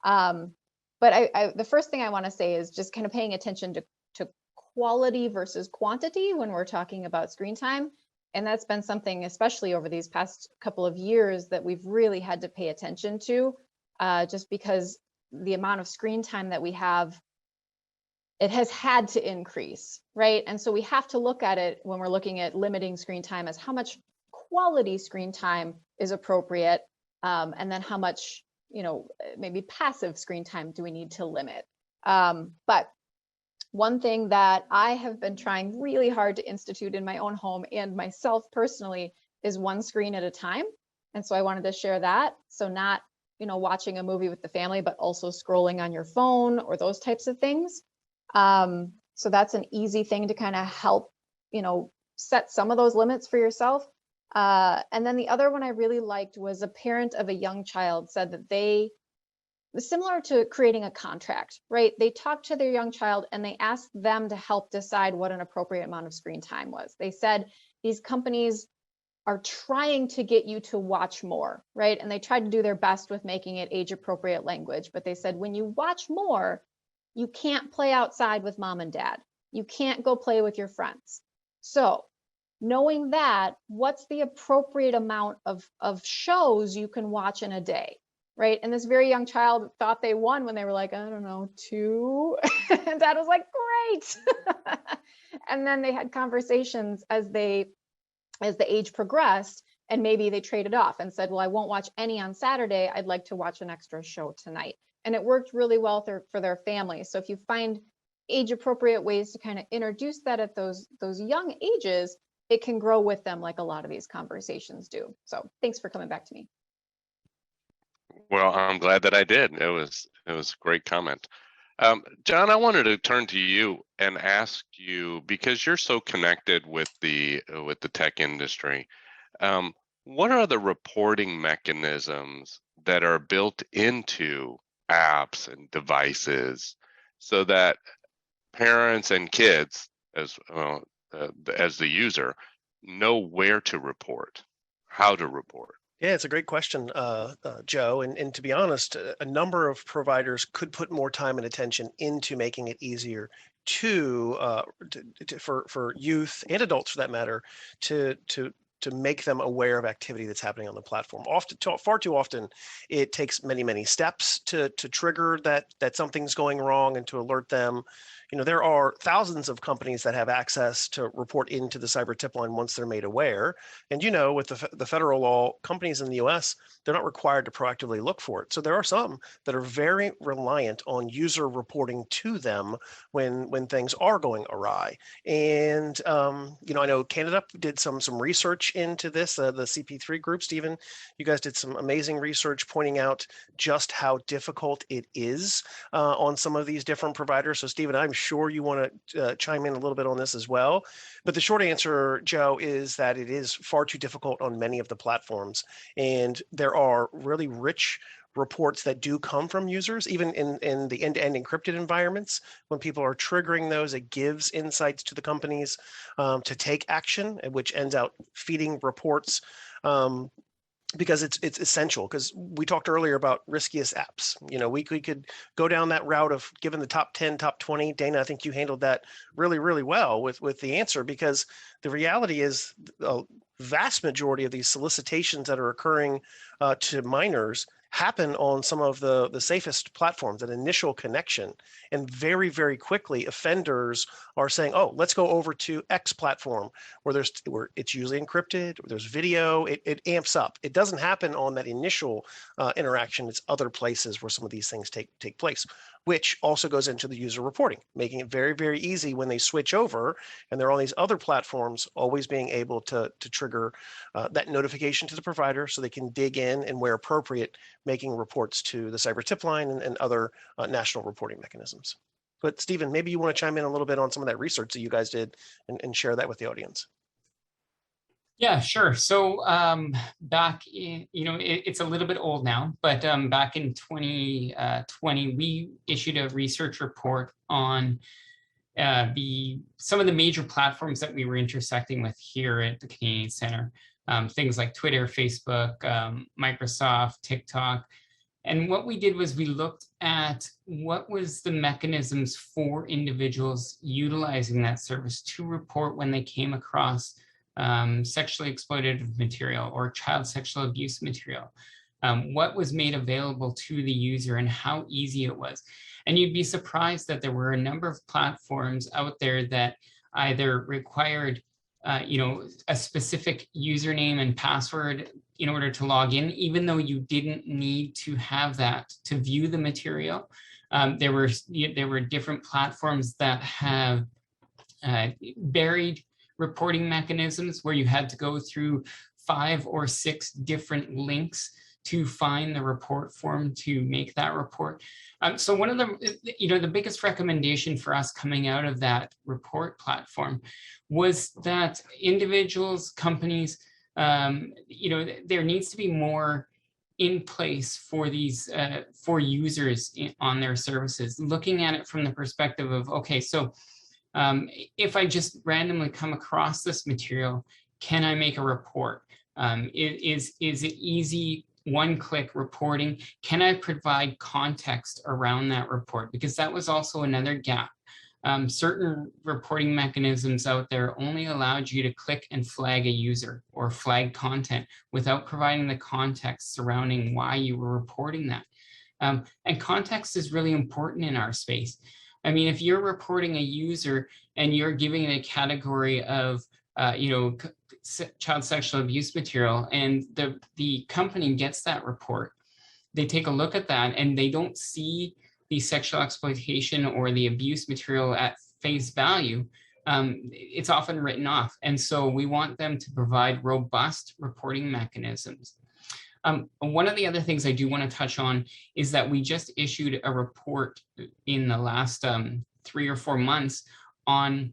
But the first thing I want to say is just kind of paying attention to quality versus quantity when we're talking about screen time. And that's been something, especially over these past couple of years, that we've really had to pay attention to, just because the amount of screen time that we have, it has had to increase, right? And so we have to look at it when we're looking at limiting screen time as how much quality screen time is appropriate, and then how much, you know, maybe passive screen time do we need to limit. But one thing that I have been trying really hard to institute in my own home and myself personally is one screen at a time. And so I wanted to share that. So not, you know, watching a movie with the family, but also scrolling on your phone or those types of things. So that's an easy thing to kind of help, you know, set some of those limits for yourself. And then the other one I really liked was a parent of a young child said that similar to creating a contract, right? They talked to their young child and they asked them to help decide what an appropriate amount of screen time was. They said these companies are trying to get you to watch more, right? And they tried to do their best with making it age appropriate language, but they said when you watch more, you can't play outside with mom and dad. You can't go play with your friends. So knowing that, what's the appropriate amount of shows you can watch in a day? Right. And this very young child thought they won when they were like, I don't know, 2. And dad was like, great. And then they had conversations as the age progressed, and maybe they traded off and said, well, I won't watch any on Saturday. I'd like to watch an extra show tonight. And it worked really well for their family. So if you find age appropriate ways to kind of introduce that at those young ages, it can grow with them like a lot of these conversations do. So thanks for coming back to me. Well, I'm glad that I did. It was a great comment. John, I wanted to turn to you and ask you, because you're so connected with the tech industry, what are the reporting mechanisms that are built into apps and devices so that parents and kids, as the user, know where to report, how to report? Yeah, it's a great question, Joe. And to be honest, a number of providers could put more time and attention into making it easier for youth and adults, for that matter, to make them aware of activity that's happening on the platform. Far too often, it takes many steps to trigger that something's going wrong and to alert them. You know, there are thousands of companies that have access to report into the cyber tip line once they're made aware. And, you know, with the federal law, companies in the US, they're not required to proactively look for it. So there are some that are very reliant on user reporting to them when things are going awry. And, you know, I know Canada did some research into this, the CP3 group. Stephen, you guys did some amazing research pointing out just how difficult it is on some of these different providers. So Stephen, I'm sure you want to chime in a little bit on this as well. But the short answer, Joe, is that it is far too difficult on many of the platforms. And there are really rich reports that do come from users, even in the end-to-end encrypted environments. When people are triggering those, it gives insights to the companies to take action, which ends out feeding reports. Because it's essential, because we talked earlier about riskiest apps. You know, we could go down that route of given the top 10, top 20. Dana, I think you handled that really well with the answer, because the reality is a vast majority of these solicitations that are occurring to minors happen on some of the safest platforms, an initial connection, and very, very quickly offenders are saying, oh, let's go over to X platform where it's usually encrypted, where there's video. It amps up. It doesn't happen on that initial interaction. It's other places where some of these things take place, which also goes into the user reporting, making it very, very easy when they switch over and they're on these other platforms, always being able to trigger that notification to the provider so they can dig in and where appropriate, making reports to the cyber tip line and other national reporting mechanisms. But Stephen, maybe you want to chime in a little bit on some of that research that you guys did and share that with the audience. Yeah, sure. So back in, it's a little bit old now, but back in 2020, we issued a research report on some of the major platforms that we were intersecting with here at the Canadian Centre. Things like Twitter, Facebook, Microsoft, TikTok. And what we did was we looked at what was the mechanisms for individuals utilizing that service to report when they came across sexually exploitative material or child sexual abuse material. What was made available to the user and how easy it was. And you'd be surprised that there were a number of platforms out there that either required a specific username and password in order to log in, even though you didn't need to have that to view the material. There were different platforms that have buried reporting mechanisms where you had to go through 5 or 6 different links to find the report form to make that report. So one of the biggest recommendation for us coming out of that report platform was that individuals, companies, there needs to be more in place for these for users on their services, looking at it from the perspective of, okay, so if I just randomly come across this material, can I make a report? Is it easy one-click reporting? Can I provide context around that report? Because that was also another gap. Certain reporting mechanisms out there only allowed you to click and flag a user or flag content without providing the context surrounding why you were reporting that. And context is really important in our space. I mean, if you're reporting a user and you're giving it a category of, child sexual abuse material, and the company gets that report, they take a look at that and they don't see the sexual exploitation or the abuse material at face value, it's often written off. And so we want them to provide robust reporting mechanisms. One of the other things I do want to touch on is that we just issued a report in the last 3 or 4 months on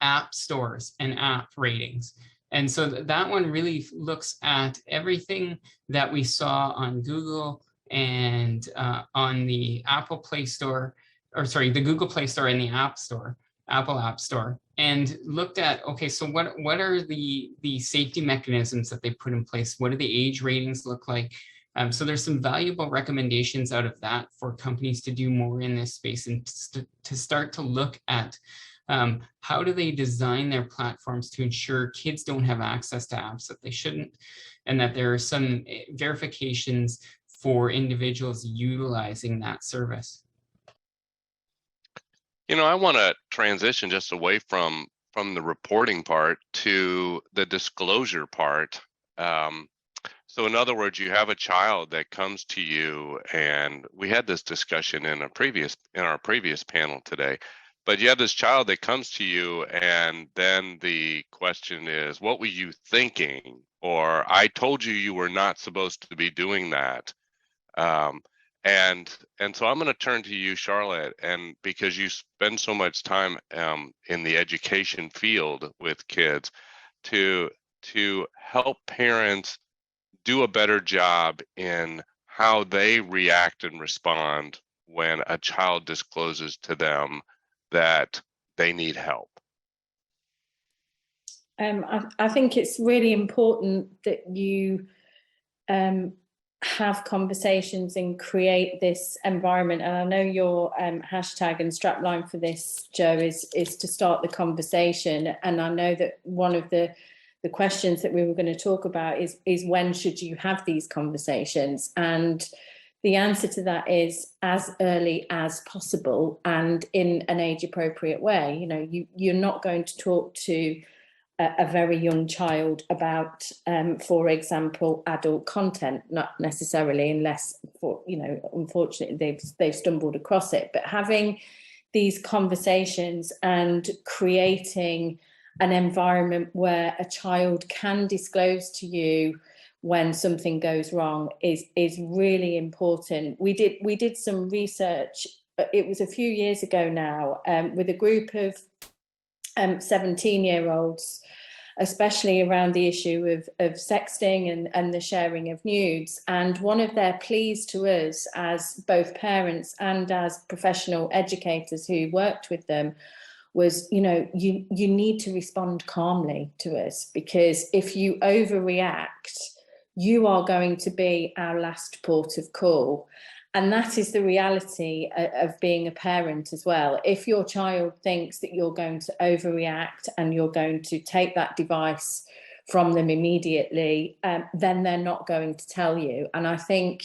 app stores and app ratings. And so that one really looks at everything that we saw on Google and on the Apple Play Store, or sorry, the Google Play Store and the App Store, Apple App Store, and looked at, okay, so what are the safety mechanisms that they put in place? What do the age ratings look like? So there's some valuable recommendations out of that for companies to do more in this space and to start to look at how do they design their platforms to ensure kids don't have access to apps that they shouldn't, and that there are some verifications for individuals utilizing that service. I want to transition just away from the reporting part to the disclosure part. So in other words, you have a child that comes to you, and we had this discussion in our previous panel today. But you have this child that comes to you, and then the question is, what were you thinking? Or I told you you were not supposed to be doing that. And so I'm going to turn to you, Charlotte, and because you spend so much time in the education field with kids, to help parents do a better job in how they react and respond when a child discloses to them that they need help. I think it's really important that you have conversations and create this environment. And I know your hashtag and strapline for this, Joe, is to start the conversation. And I know that one of the the questions that we were going to talk about is when should you have these conversations? And the answer to that is as early as possible and in an age appropriate way. You know, you're not going to talk to a very young child about, for example, adult content, not necessarily, unless, unfortunately they've stumbled across it. But having these conversations and creating an environment where a child can disclose to you when something goes wrong is really important. We did some research, it was a few years ago now, with a group of 17-year-olds, especially around the issue of sexting and the sharing of nudes. And one of their pleas to us as both parents and as professional educators who worked with them was, you need to respond calmly to us, because if you overreact, you are going to be our last port of call. And that is the reality of being a parent as well. If your child thinks that you're going to overreact and you're going to take that device from them immediately, then they're not going to tell you. And I think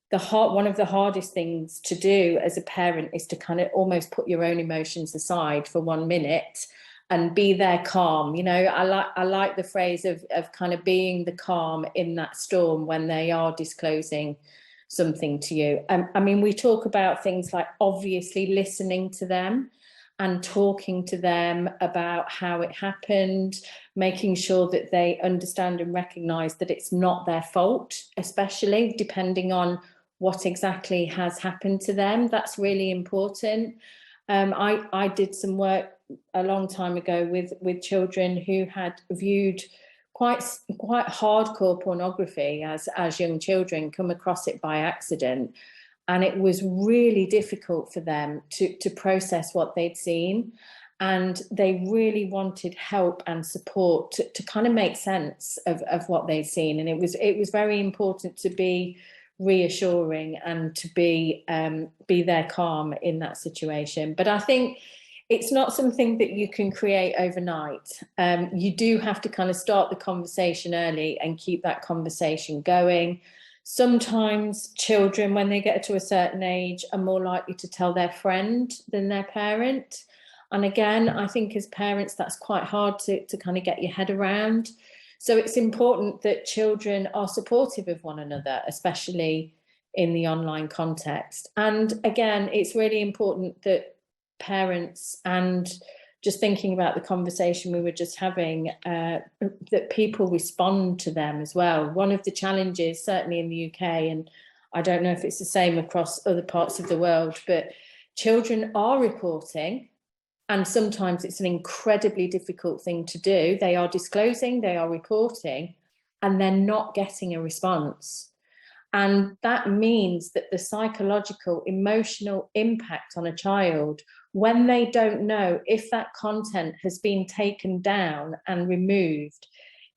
one of the hardest things to do as a parent is to kind of almost put your own emotions aside for 1 minute and be there calm. I like the phrase of kind of being the calm in that storm when they are disclosing something to you. I mean, we talk about things like obviously listening to them and talking to them about how it happened, making sure that they understand and recognise that it's not their fault, especially depending on what exactly has happened to them. That's really important. I did some work a long time ago with children who had viewed quite hardcore pornography as young children, come across it by accident, and it was really difficult for them to process what they'd seen, and they really wanted help and support to kind of make sense of what they'd seen. And it was very important to be reassuring and to be there calm in that situation. But I think it's not something that you can create overnight. You do have to kind of start the conversation early and keep that conversation going. Sometimes children, when they get to a certain age, are more likely to tell their friend than their parent. And again, I think as parents, that's quite hard to kind of get your head around. So it's important that children are supportive of one another, especially in the online context. And again, it's really important that parents, and just thinking about the conversation we were just having, that people respond to them as well. One of the challenges, certainly in the UK, and I don't know if it's the same across other parts of the world, but children are reporting, and sometimes it's an incredibly difficult thing to do. They are disclosing, they are reporting, and they're not getting a response. And that means that the psychological, emotional impact on a child, when they don't know if that content has been taken down and removed,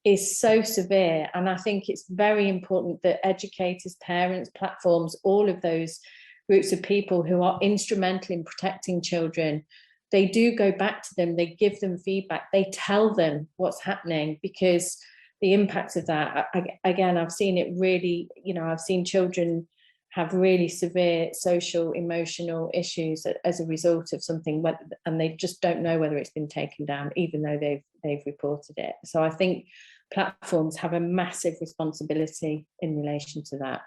is so severe. And I think it's very important that educators, parents, platforms, all of those groups of people who are instrumental in protecting children, they do go back to them, they give them feedback, they tell them what's happening, because the impact of that, again, I've seen it really, I've seen children have really severe social, emotional issues as a result of something, and they just don't know whether it's been taken down, even though they've reported it. So I think platforms have a massive responsibility in relation to that.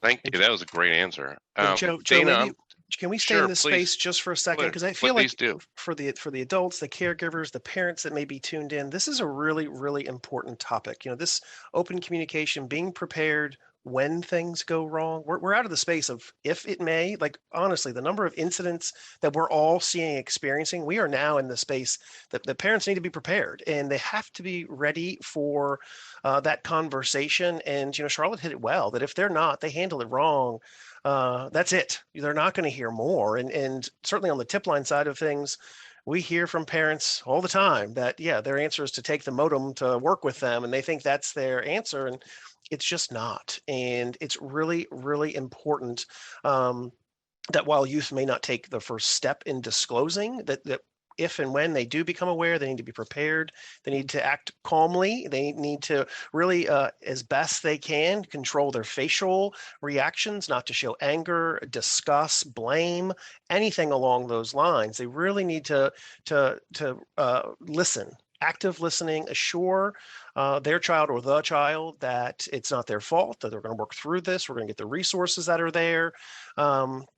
Thank you. That was a great answer. Joe, Dana, maybe, can we stay in this space just for a second? Because I feel like for the adults, the caregivers, the parents that may be tuned in, this is a really, really important topic. This open communication, being prepared when things go wrong. We're out of the space of if it may, like, honestly, the number of incidents that we're all seeing, experiencing, we are now in the space that the parents need to be prepared, and they have to be ready for that conversation. And, Charlotte hit it well, that if they're not, they handle it wrong, that's it. They're not going to hear more. And certainly on the tip line side of things, we hear from parents all the time that, their answer is to take the modem to work with them, and they think that's their answer. And it's just not. And it's really, really important that while youth may not take the first step in disclosing, that if and when they do become aware, they need to be prepared. They need to act calmly. They need to really, as best they can, control their facial reactions, not to show anger, disgust, blame, anything along those lines. They really need to listen. Active listening, assure their child or the child that it's not their fault, that they're going to work through this. We're going to get the resources that are there.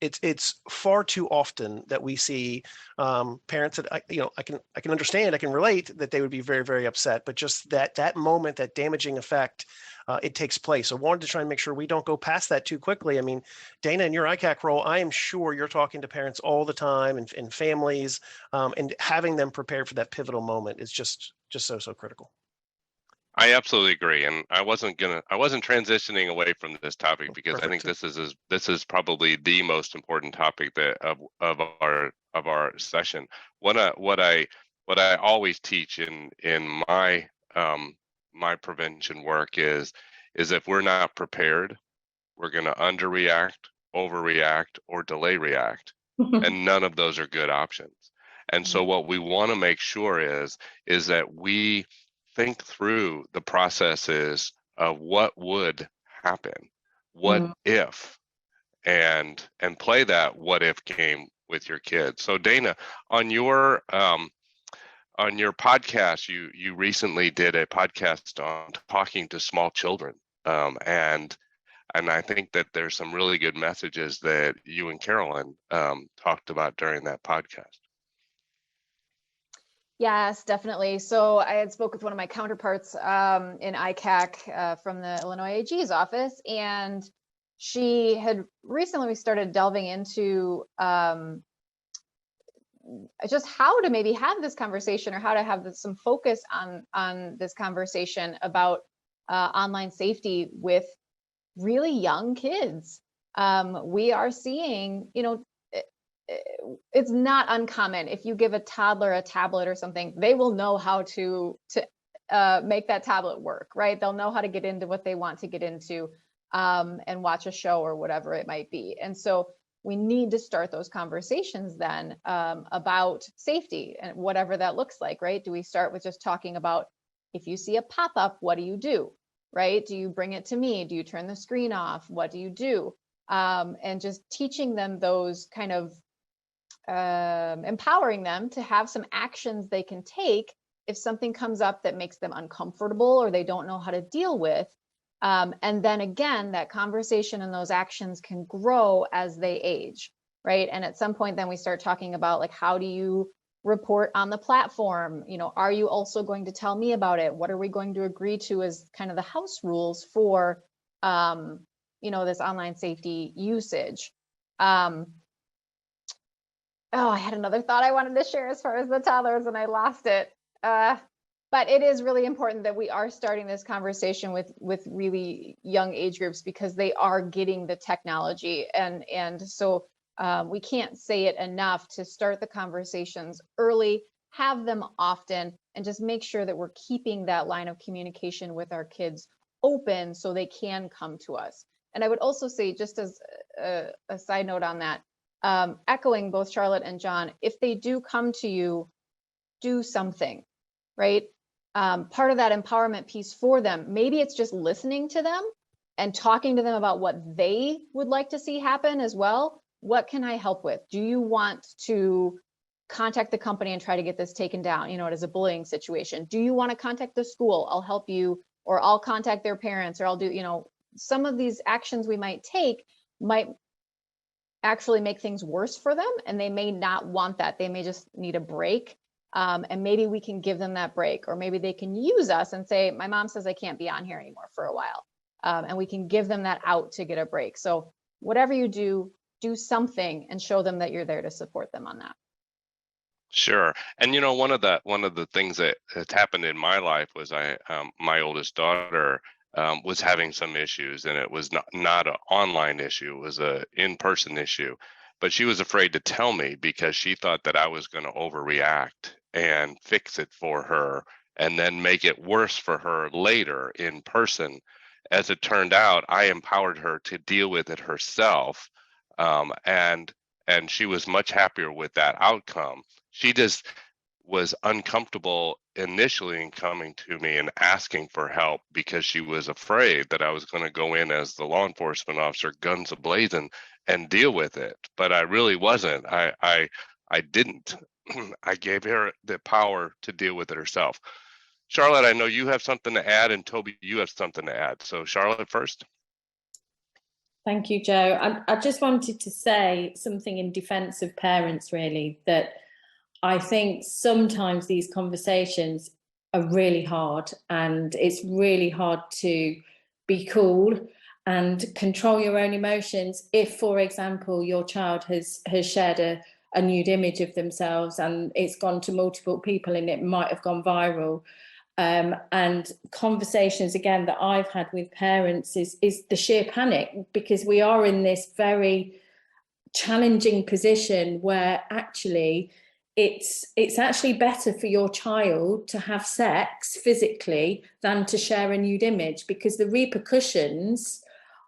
It's far too often that we see parents that I can understand, I can relate that they would be very, very upset, but just that moment, that damaging effect, it takes place. So I wanted to try and make sure we don't go past that too quickly. I mean, Dana, in your Icac role, I am sure you're talking to parents all the time and families, and having them prepared for that pivotal moment is just so critical. I absolutely agree, and I wasn't transitioning away from this topic because Perfect. I think this is probably the most important topic of our session. What I always teach in my my prevention work is if we're not prepared, we're going to underreact, overreact, or delay react, and none of those are good options. And so what we want to make sure is that we think through the processes of what would happen, what if, and play that what if game with your kids. So Dana, on your podcast, you recently did a podcast on talking to small children, and I think that there's some really good messages that you and Carolyn talked about during that podcast. Yes, definitely. So I had spoke with one of my counterparts in Icac from the Illinois AG's office, and she had recently started delving into just how to maybe have this conversation, or how to have some focus on this conversation about online safety with really young kids. We are seeing, it's not uncommon. If you give a toddler a tablet or something, they will know how to make that tablet work, right? They'll know how to get into what they want to get into and watch a show or whatever it might be. And so we need to start those conversations then about safety and whatever that looks like, right? Do we start with just talking about, if you see a pop-up, what do you do, right? Do you bring it to me? Do you turn the screen off? What do you do? And just teaching them those kind of empowering them to have some actions they can take if something comes up that makes them uncomfortable or they don't know how to deal with. And then again, that conversation and those actions can grow as they age, right? And at some point, then we start talking about, like, how do you report on the platform? Are you also going to tell me about it? What are we going to agree to as kind of the house rules for, this online safety usage? I had another thought I wanted to share as far as the toddlers, and I lost it. But it is really important that we are starting this conversation with really young age groups, because they are getting the technology. And so we can't say it enough to start the conversations early, have them often, and just make sure that we're keeping that line of communication with our kids open so they can come to us. And I would also say, just as a side note on that, echoing both Charlotte and John, if they do come to you, do something, right? Part of that empowerment piece for them, maybe it's just listening to them and talking to them about what they would like to see happen as well. What can I help with? Do you want to contact the company and try to get this taken down? It is a bullying situation. Do you want to contact the school? I'll help you, or I'll contact their parents, or I'll do, some of these actions we might take might actually make things worse for them, and they may not want that. They may just need a break. And maybe we can give them that break, or maybe they can use us and say, my mom says I can't be on here anymore for a while. And we can give them that out to get a break. So whatever you do something and show them that you're there to support them on that. Sure. And one of the things that has happened in my life was my oldest daughter was having some issues, and it was not an online issue, it was an in-person issue. But she was afraid to tell me because she thought that I was going to overreact and fix it for her and then make it worse for her later in person. As it turned out, I empowered her to deal with it herself, and she was much happier with that outcome. She just was uncomfortable initially in coming to me and asking for help because she was afraid that I was going to go in as the law enforcement officer, guns ablazing, and deal with it. But I really wasn't. I didn't. I gave her the power to deal with it herself. Charlotte, I know you have something to add, and Toby, you have something to add. So Charlotte first. Thank you, Joe. I just wanted to say something in defense of parents, really, that I think sometimes these conversations are really hard, and it's really hard to be cool and control your own emotions. If, for example, your child has shared a nude image of themselves and it's gone to multiple people and it might have gone viral. And conversations, again, that I've had with parents is the sheer panic, because we are in this very challenging position where actually it's actually better for your child to have sex physically than to share a nude image, because the repercussions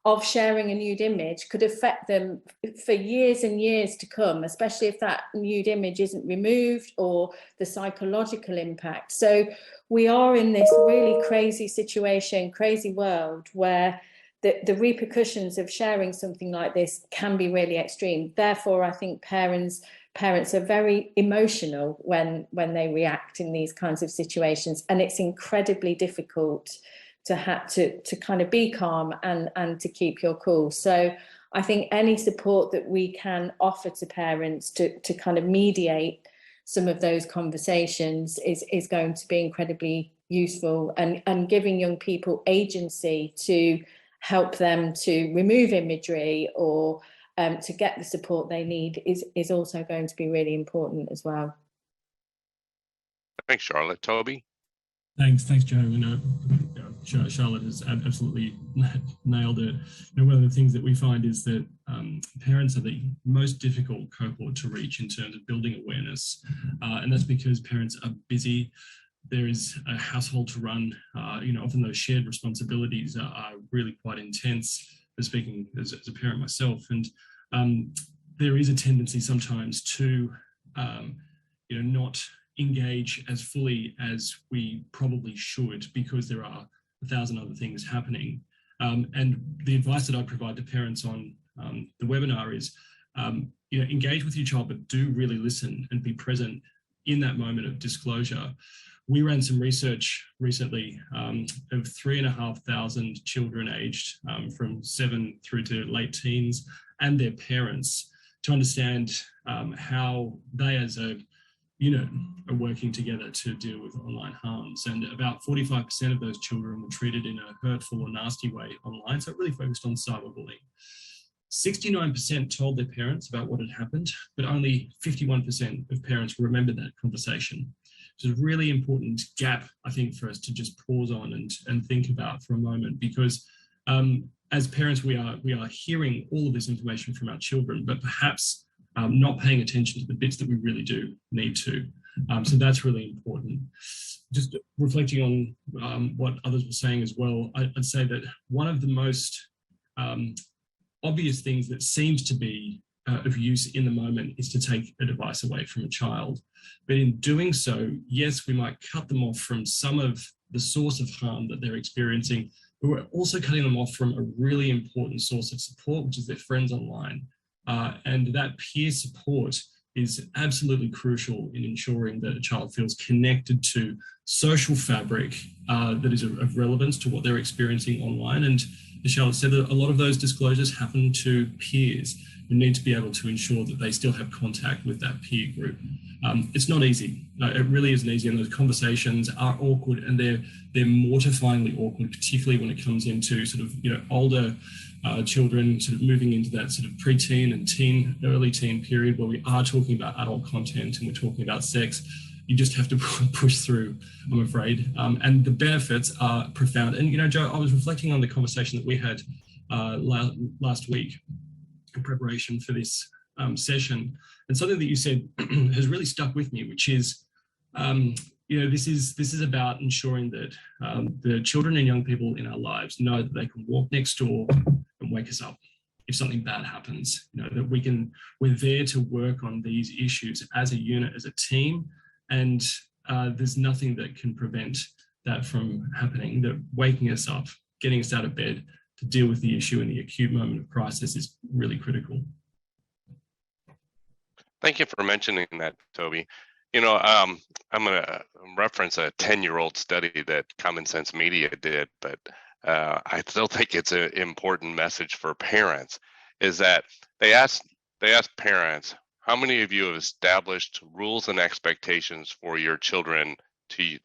of sharing a nude image could affect them for years and years to come, especially if that nude image isn't removed, or the psychological impact. So we are in this really crazy situation, crazy world, where the repercussions of sharing something like this can be really extreme. Therefore, I think parents are very emotional when they react in these kinds of situations, and it's incredibly difficult to have to kind of be calm and to keep your cool. So I think any support that we can offer to parents to kind of mediate some of those conversations is going to be incredibly useful, and giving young people agency to help them to remove imagery or to get the support they need is also going to be really important as well. Thanks, Charlotte. Toby? Thanks, Joe. Charlotte has absolutely nailed it. One of the things that we find is that parents are the most difficult cohort to reach in terms of building awareness, and that's because parents are busy. There is a household to run. Often those shared responsibilities are really quite intense. Speaking as a parent myself, and there is a tendency sometimes to, not engage as fully as we probably should, because there are 1,000 other things happening. And the advice that I provide to parents on the webinar is, engage with your child, but do really listen and be present in that moment of disclosure. We ran some research recently of 3,500 children aged from 7 through to late teens and their parents to understand how they as a unit are working together to deal with online harms. And about 45% of those children were treated in a hurtful or nasty way online. So it really focused on cyberbullying. 69% told their parents about what had happened, but only 51% of parents remembered that conversation. It's a really important gap, I think, for us to just pause on and think about for a moment, because as parents, we are hearing all of this information from our children, but perhaps not paying attention to the bits that we really do need to. So that's really important. Just reflecting on what others were saying as well, I'd say that one of the most obvious things that seems to be of use in the moment is to take a device away from a child. But in doing so, yes, we might cut them off from some of the source of harm that they're experiencing, but we're also cutting them off from a really important source of support, which is their friends online. And that peer support is absolutely crucial in ensuring that a child feels connected to social fabric that is of relevance to what they're experiencing online. And as Charlotte said, that a lot of those disclosures happen to peers who need to be able to ensure that they still have contact with that peer group. It's not easy. It really isn't easy, and those conversations are awkward, and they're mortifyingly awkward, particularly when it comes into sort of older children sort of moving into that sort of preteen and early teen period where we are talking about adult content and we're talking about sex. You just have to push through, I'm afraid. And the benefits are profound. And, Joe, I was reflecting on the conversation that we had last week in preparation for this session. And something that you said has really stuck with me, which is, this is about ensuring that the children and young people in our lives know that they can walk next door and wake us up if something bad happens, that we're there to work on these issues as a unit, as a team, And there's nothing that can prevent that from happening. That waking us up, getting us out of bed to deal with the issue in the acute moment of crisis is really critical. Thank you for mentioning that, Toby. You know, I'm going to reference a 10-year-old study that Common Sense Media did, but I still think it's an important message for parents, is that they asked parents, how many of you have established rules and expectations for your children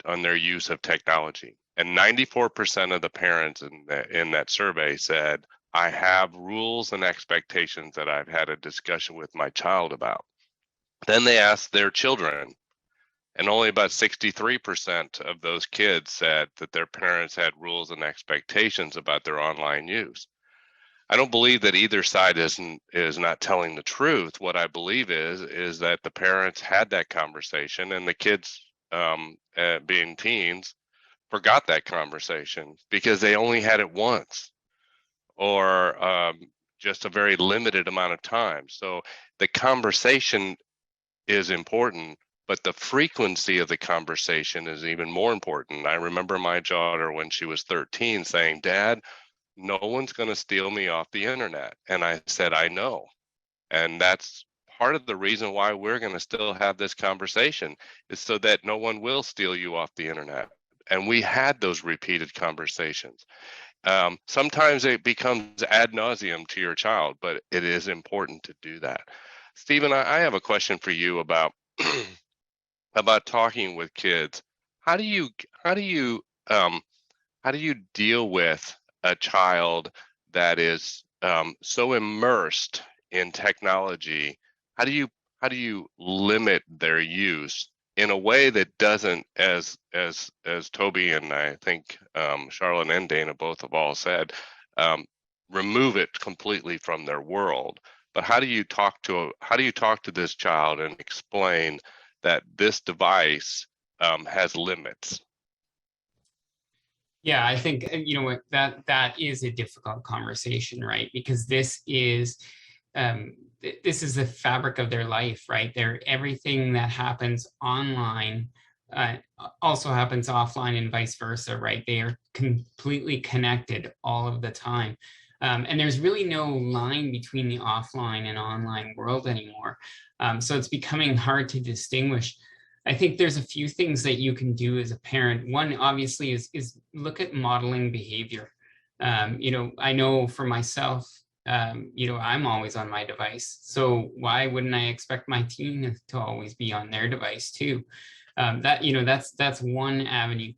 on their use of technology? And 94% of the parents in that survey said, I have rules and expectations that I've had a discussion with my child about. Then they asked their children, and only about 63% of those kids said that their parents had rules and expectations about their online use. I don't believe that either side is not telling the truth. What I believe is that the parents had that conversation, and the kids, being teens, forgot that conversation because they only had it once, or just a very limited amount of time. So the conversation is important, but the frequency of the conversation is even more important. I remember my daughter when she was 13 saying, Dad, no one's going to steal me off the internet. And I said, I know. And that's part of the reason why we're going to still have this conversation, is so that no one will steal you off the internet. And we had those repeated conversations. Sometimes it becomes ad nauseum to your child, but it is important to do that. Stephen, I have a question for you about about talking with kids. How do you deal with a child that is so immersed in technology? How do you limit their use in a way that doesn't, as Toby and I think Charlotte and Dana both have all said, remove it completely from their world? But how do you talk to this child and explain that this device has limits? Yeah, I think, you know, that is a difficult conversation, right? Because this is the fabric of their life, right? Everything that happens online also happens offline, and vice versa, right? They are completely connected all of the time. And there's really no line between the offline and online world anymore. So it's becoming hard to distinguish. I think there's a few things that you can do as a parent. One, obviously, is look at modeling behavior. You know, I know for myself, you know, I'm always on my device. So why wouldn't I expect my teen to always be on their device too? You know, that's one avenue.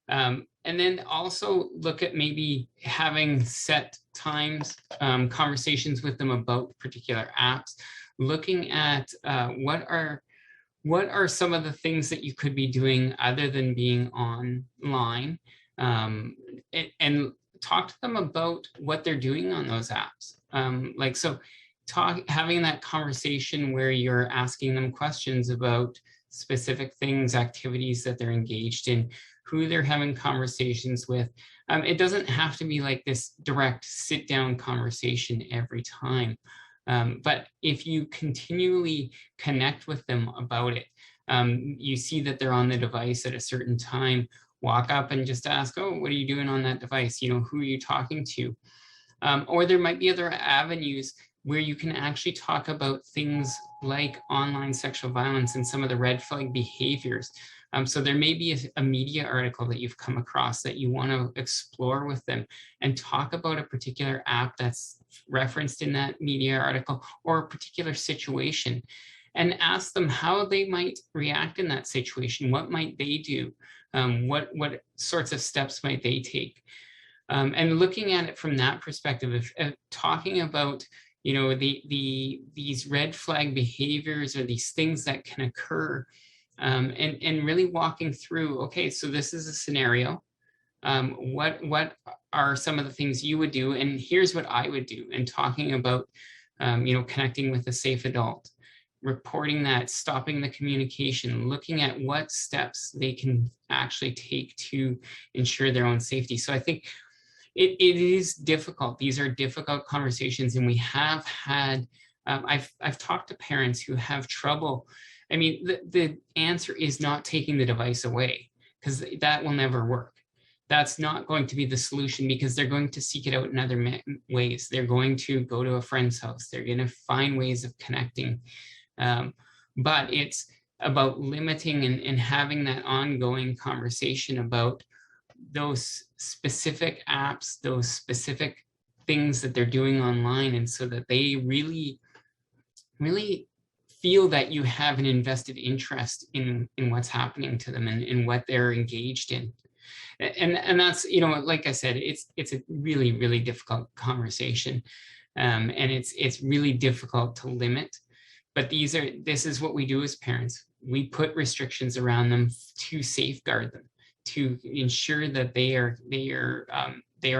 And then also look at maybe having set times, conversations with them about particular apps, looking at what are some of the things that you could be doing other than being online, and talk to them about what they're doing on those apps. Having that conversation where you're asking them questions about specific things, activities that they're engaged in, who they're having conversations with. It doesn't have to be like this direct sit-down conversation every time. But if you continually connect with them about it, you see that they're on the device at a certain time, walk up and just ask, oh, what are you doing on that device? You know, who are you talking to? Or there might be other avenues where you can actually talk about things like online sexual violence and some of the red flag behaviors. So there may be a media article that you've come across that you want to explore with them and talk about a particular app that's referenced in that media article or a particular situation, and ask them how they might react in that situation. What might they do? What sorts of steps might they take? And looking at it from that perspective of talking about, you know, these red flag behaviors or these things that can occur, and really walking through, okay, so this is a scenario. What are some of the things you would do? And here's what I would do. And talking about, you know, connecting with a safe adult, reporting that, stopping the communication, looking at what steps they can actually take to ensure their own safety. So I think it is difficult. These are difficult conversations, and we have had, I've talked to parents who have trouble I mean, the answer is not taking the device away, because that will never work. That's not going to be the solution, because they're going to seek it out in other ways. They're going to go to a friend's house. They're going to find ways of connecting. But it's about limiting and having that ongoing conversation about those specific apps, those specific things that they're doing online, and so that they really feel that you have an invested interest in what's happening to them and in what they're engaged in. And that's, you know, like I said, it's a really, really difficult conversation. And it's really difficult to limit. But this is what we do as parents. We put restrictions around them to safeguard them, to ensure that they are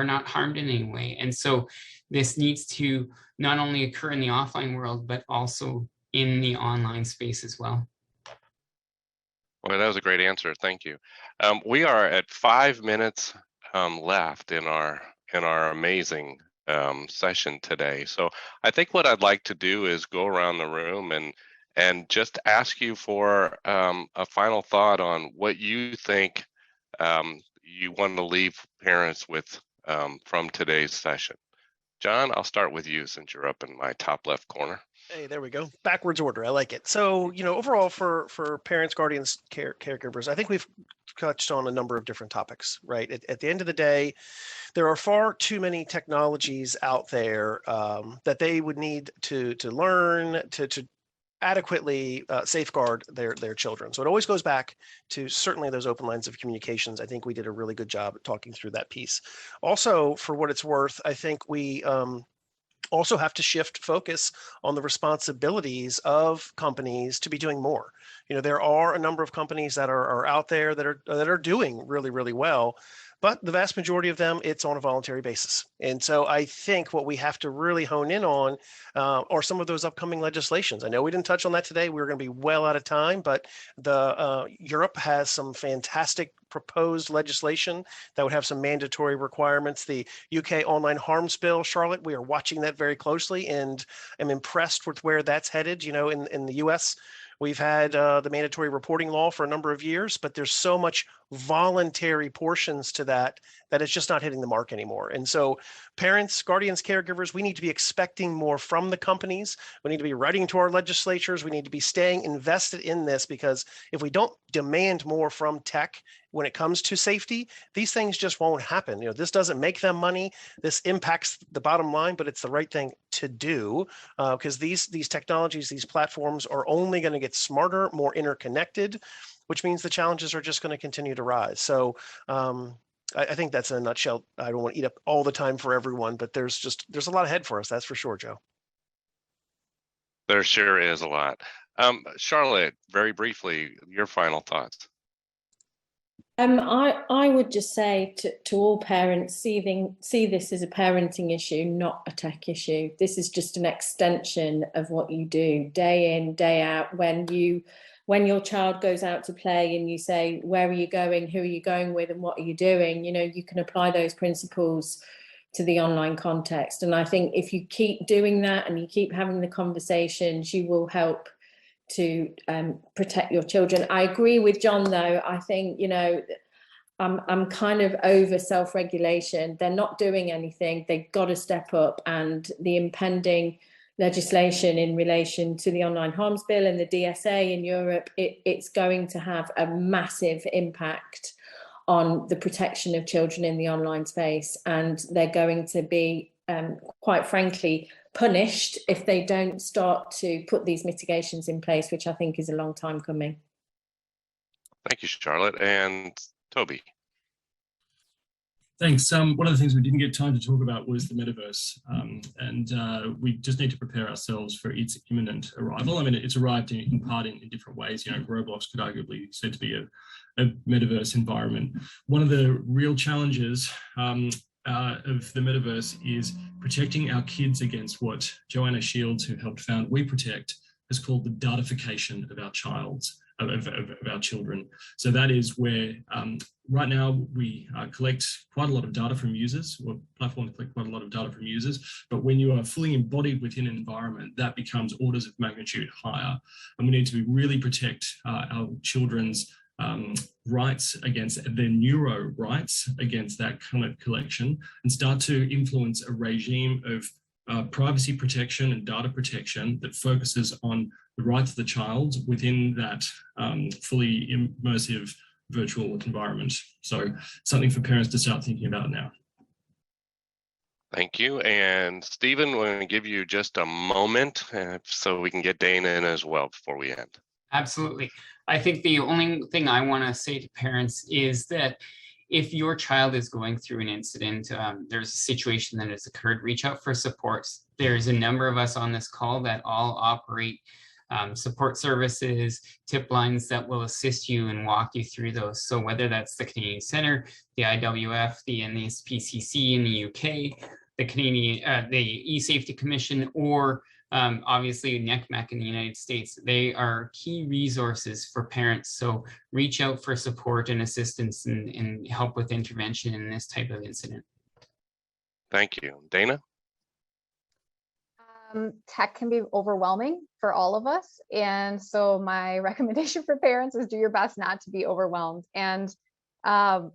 not harmed in any way. And so this needs to not only occur in the offline world, but also in the online space as well. Well, that was a great answer. Thank you. We are at 5 minutes left in our amazing session today. So I think what I'd like to do is go around the room and just ask you for a final thought on what you think you want to leave parents with from today's session. John, I'll start with you since you're up in my top left corner. Hey, there we go. Backwards order. I like it. So, you know, overall for parents, guardians, caregivers, I think we've touched on a number of different topics, right? At the end of the day, there are far too many technologies out there that they would need to learn to adequately safeguard their children. So it always goes back to certainly those open lines of communications. I think we did a really good job at talking through that piece. Also, for what it's worth, I think we also have to shift focus on the responsibilities of companies to be doing more. You know, there are a number of companies that are out there that are doing really, really well, but the vast majority of them, it's on a voluntary basis. And so I think what we have to really hone in on are some of those upcoming legislations. I know we didn't touch on that today. We were going to be well out of time, but Europe has some fantastic proposed legislation that would have some mandatory requirements. The UK online harms bill, Charlotte, we are watching that very closely, and I'm impressed with where that's headed. You know, in the US, we've had the mandatory reporting law for a number of years, but there's so much voluntary portions to that it's just not hitting the mark anymore. And so parents, guardians, caregivers, we need to be expecting more from the companies. We need to be writing to our legislatures. We need to be staying invested in this, because if we don't demand more from tech when it comes to safety, these things just won't happen. You know, this doesn't make them money. This impacts the bottom line, but it's the right thing to do, because these technologies, these platforms are only going to get smarter, more interconnected, which means the challenges are just going to continue to rise. So I think that's in a nutshell. I don't want to eat up all the time for everyone, but there's a lot ahead for us. That's for sure, Joe. There sure is a lot. Charlotte, very briefly, your final thoughts. I would just say to all parents, see this as a parenting issue, not a tech issue. This is just an extension of what you do day in, day out. When your child goes out to play and you say, where are you going, who are you going with, and what are you doing? You know, you can apply those principles to the online context. And I think if you keep doing that and you keep having the conversations, you will help to protect your children. I agree with John, though. I think, you know, I'm kind of over self-regulation. They're not doing anything. They've got to step up, and the impending legislation in relation to the online harms bill and the DSA in Europe, it's going to have a massive impact on the protection of children in the online space, and they're going to be, quite frankly, punished if they don't start to put these mitigations in place, which I think is a long time coming. Thank you, Charlotte. And Toby. Thanks. One of the things we didn't get time to talk about was the metaverse, and we just need to prepare ourselves for its imminent arrival. I mean, it's arrived in part in different ways. You know, Roblox could arguably be said to be a metaverse environment. One of the real challenges of the metaverse is protecting our kids against what Joanna Shields, who helped found We Protect, has called the datification of our our children. So that is where right now we collect quite a lot of data from users, or platforms collect quite a lot of data from users, but when you are fully embodied within an environment, that becomes orders of magnitude higher. And we need to really protect our children's rights against their neuro rights against that kind of collection, and start to influence a regime of privacy protection and data protection that focuses on the rights of the child within that fully immersive virtual environment. So something for parents to start thinking about now. Thank you. And Stephen, we're going to give you just a moment so we can get Dana in as well before we end. Absolutely. I think the only thing I want to say to parents is that if your child is going through an incident, there's a situation that has occurred, reach out for support. There's a number of us on this call that all operate support services, tip lines that will assist you and walk you through those. So whether that's the Canadian Centre, the IWF, the NSPCC in the UK, the Canadian, the eSafety Commission, or obviously NECMEC in the United States, they are key resources for parents. So reach out for support and assistance and help with intervention in this type of incident. Thank you. Dana? Tech can be overwhelming for all of us. And so my recommendation for parents is do your best not to be overwhelmed. And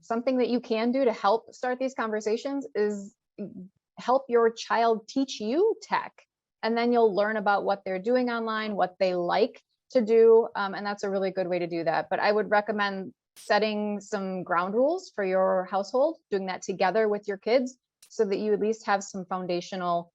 something that you can do to help start these conversations is help your child teach you tech. And then you'll learn about what they're doing online, what they like to do. And that's a really good way to do that. But I would recommend setting some ground rules for your household, doing that together with your kids so that you at least have some foundational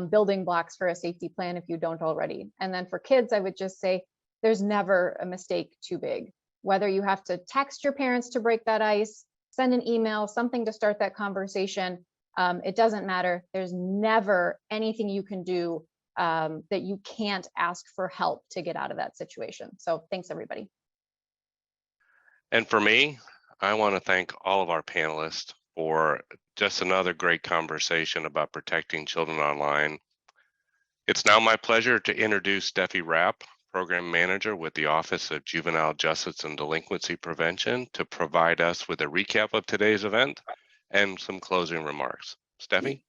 building blocks for a safety plan if you don't already. And then for kids, I would just say there's never a mistake too big. Whether you have to text your parents to break that ice, send an email, something to start that conversation, it doesn't matter. There's never anything you can do that you can't ask for help to get out of that situation. So thanks, everybody. And for me, I want to thank all of our panelists for just another great conversation about protecting children online. It's now my pleasure to introduce Steffi Rapp, Program Manager with the Office of Juvenile Justice and Delinquency Prevention, to provide us with a recap of today's event and some closing remarks. Steffi?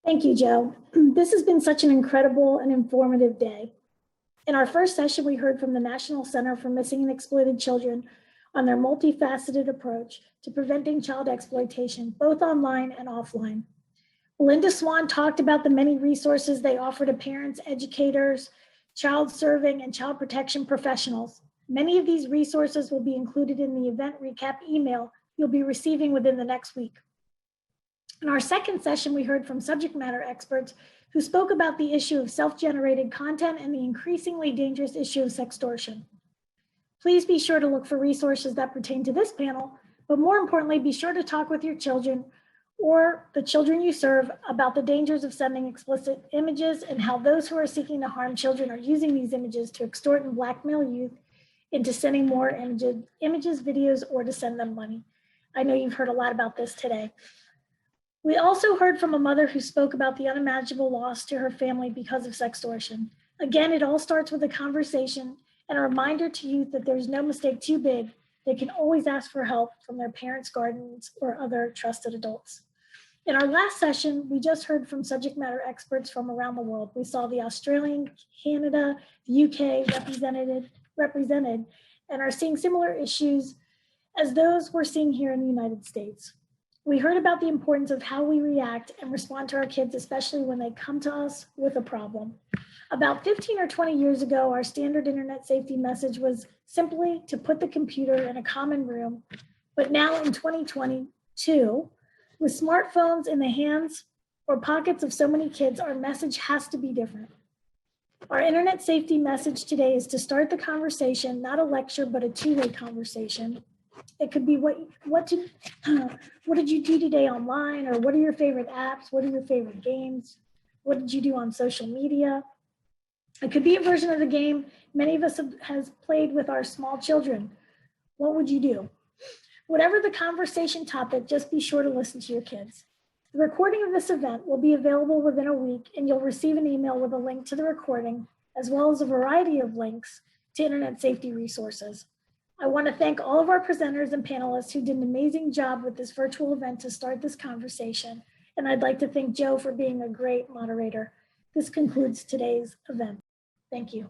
Thank you, Joe. This has been such an incredible and informative day. In our first session, we heard from the National Center for Missing and Exploited Children on their multifaceted approach to preventing child exploitation, both online and offline. Linda Swan talked about the many resources they offer to parents, educators, child serving, and child protection professionals. Many of these resources will be included in the event recap email you'll be receiving within the next week. In our second session, we heard from subject matter experts who spoke about the issue of self-generated content and the increasingly dangerous issue of sextortion. Please be sure to look for resources that pertain to this panel, but more importantly, be sure to talk with your children or the children you serve about the dangers of sending explicit images and how those who are seeking to harm children are using these images to extort and blackmail youth into sending more images, videos, or to send them money. I know you've heard a lot about this today. We also heard from a mother who spoke about the unimaginable loss to her family because of sextortion. Again, it all starts with a conversation and a reminder to youth that there's no mistake too big. They can always ask for help from their parents, guardians, or other trusted adults. In our last session, we just heard from subject matter experts from around the world. We saw the Australian, Canada, the UK represented, and are seeing similar issues as those we're seeing here in the United States. We heard about the importance of how we react and respond to our kids, especially when they come to us with a problem. About 15 or 20 years ago, our standard internet safety message was simply to put the computer in a common room. But now in 2022, with smartphones in the hands or pockets of so many kids, our message has to be different. Our internet safety message today is to start the conversation, not a lecture, but a two-way conversation. It could be what did you do today online, or what are your favorite apps? What are your favorite games? What did you do on social media? It could be a version of the game many of us has played with our small children. What would you do? Whatever the conversation topic, just be sure to listen to your kids. The recording of this event will be available within a week, and you'll receive an email with a link to the recording, as well as a variety of links to internet safety resources. I want to thank all of our presenters and panelists who did an amazing job with this virtual event to start this conversation. And I'd like to thank Joe for being a great moderator. This concludes today's event. Thank you.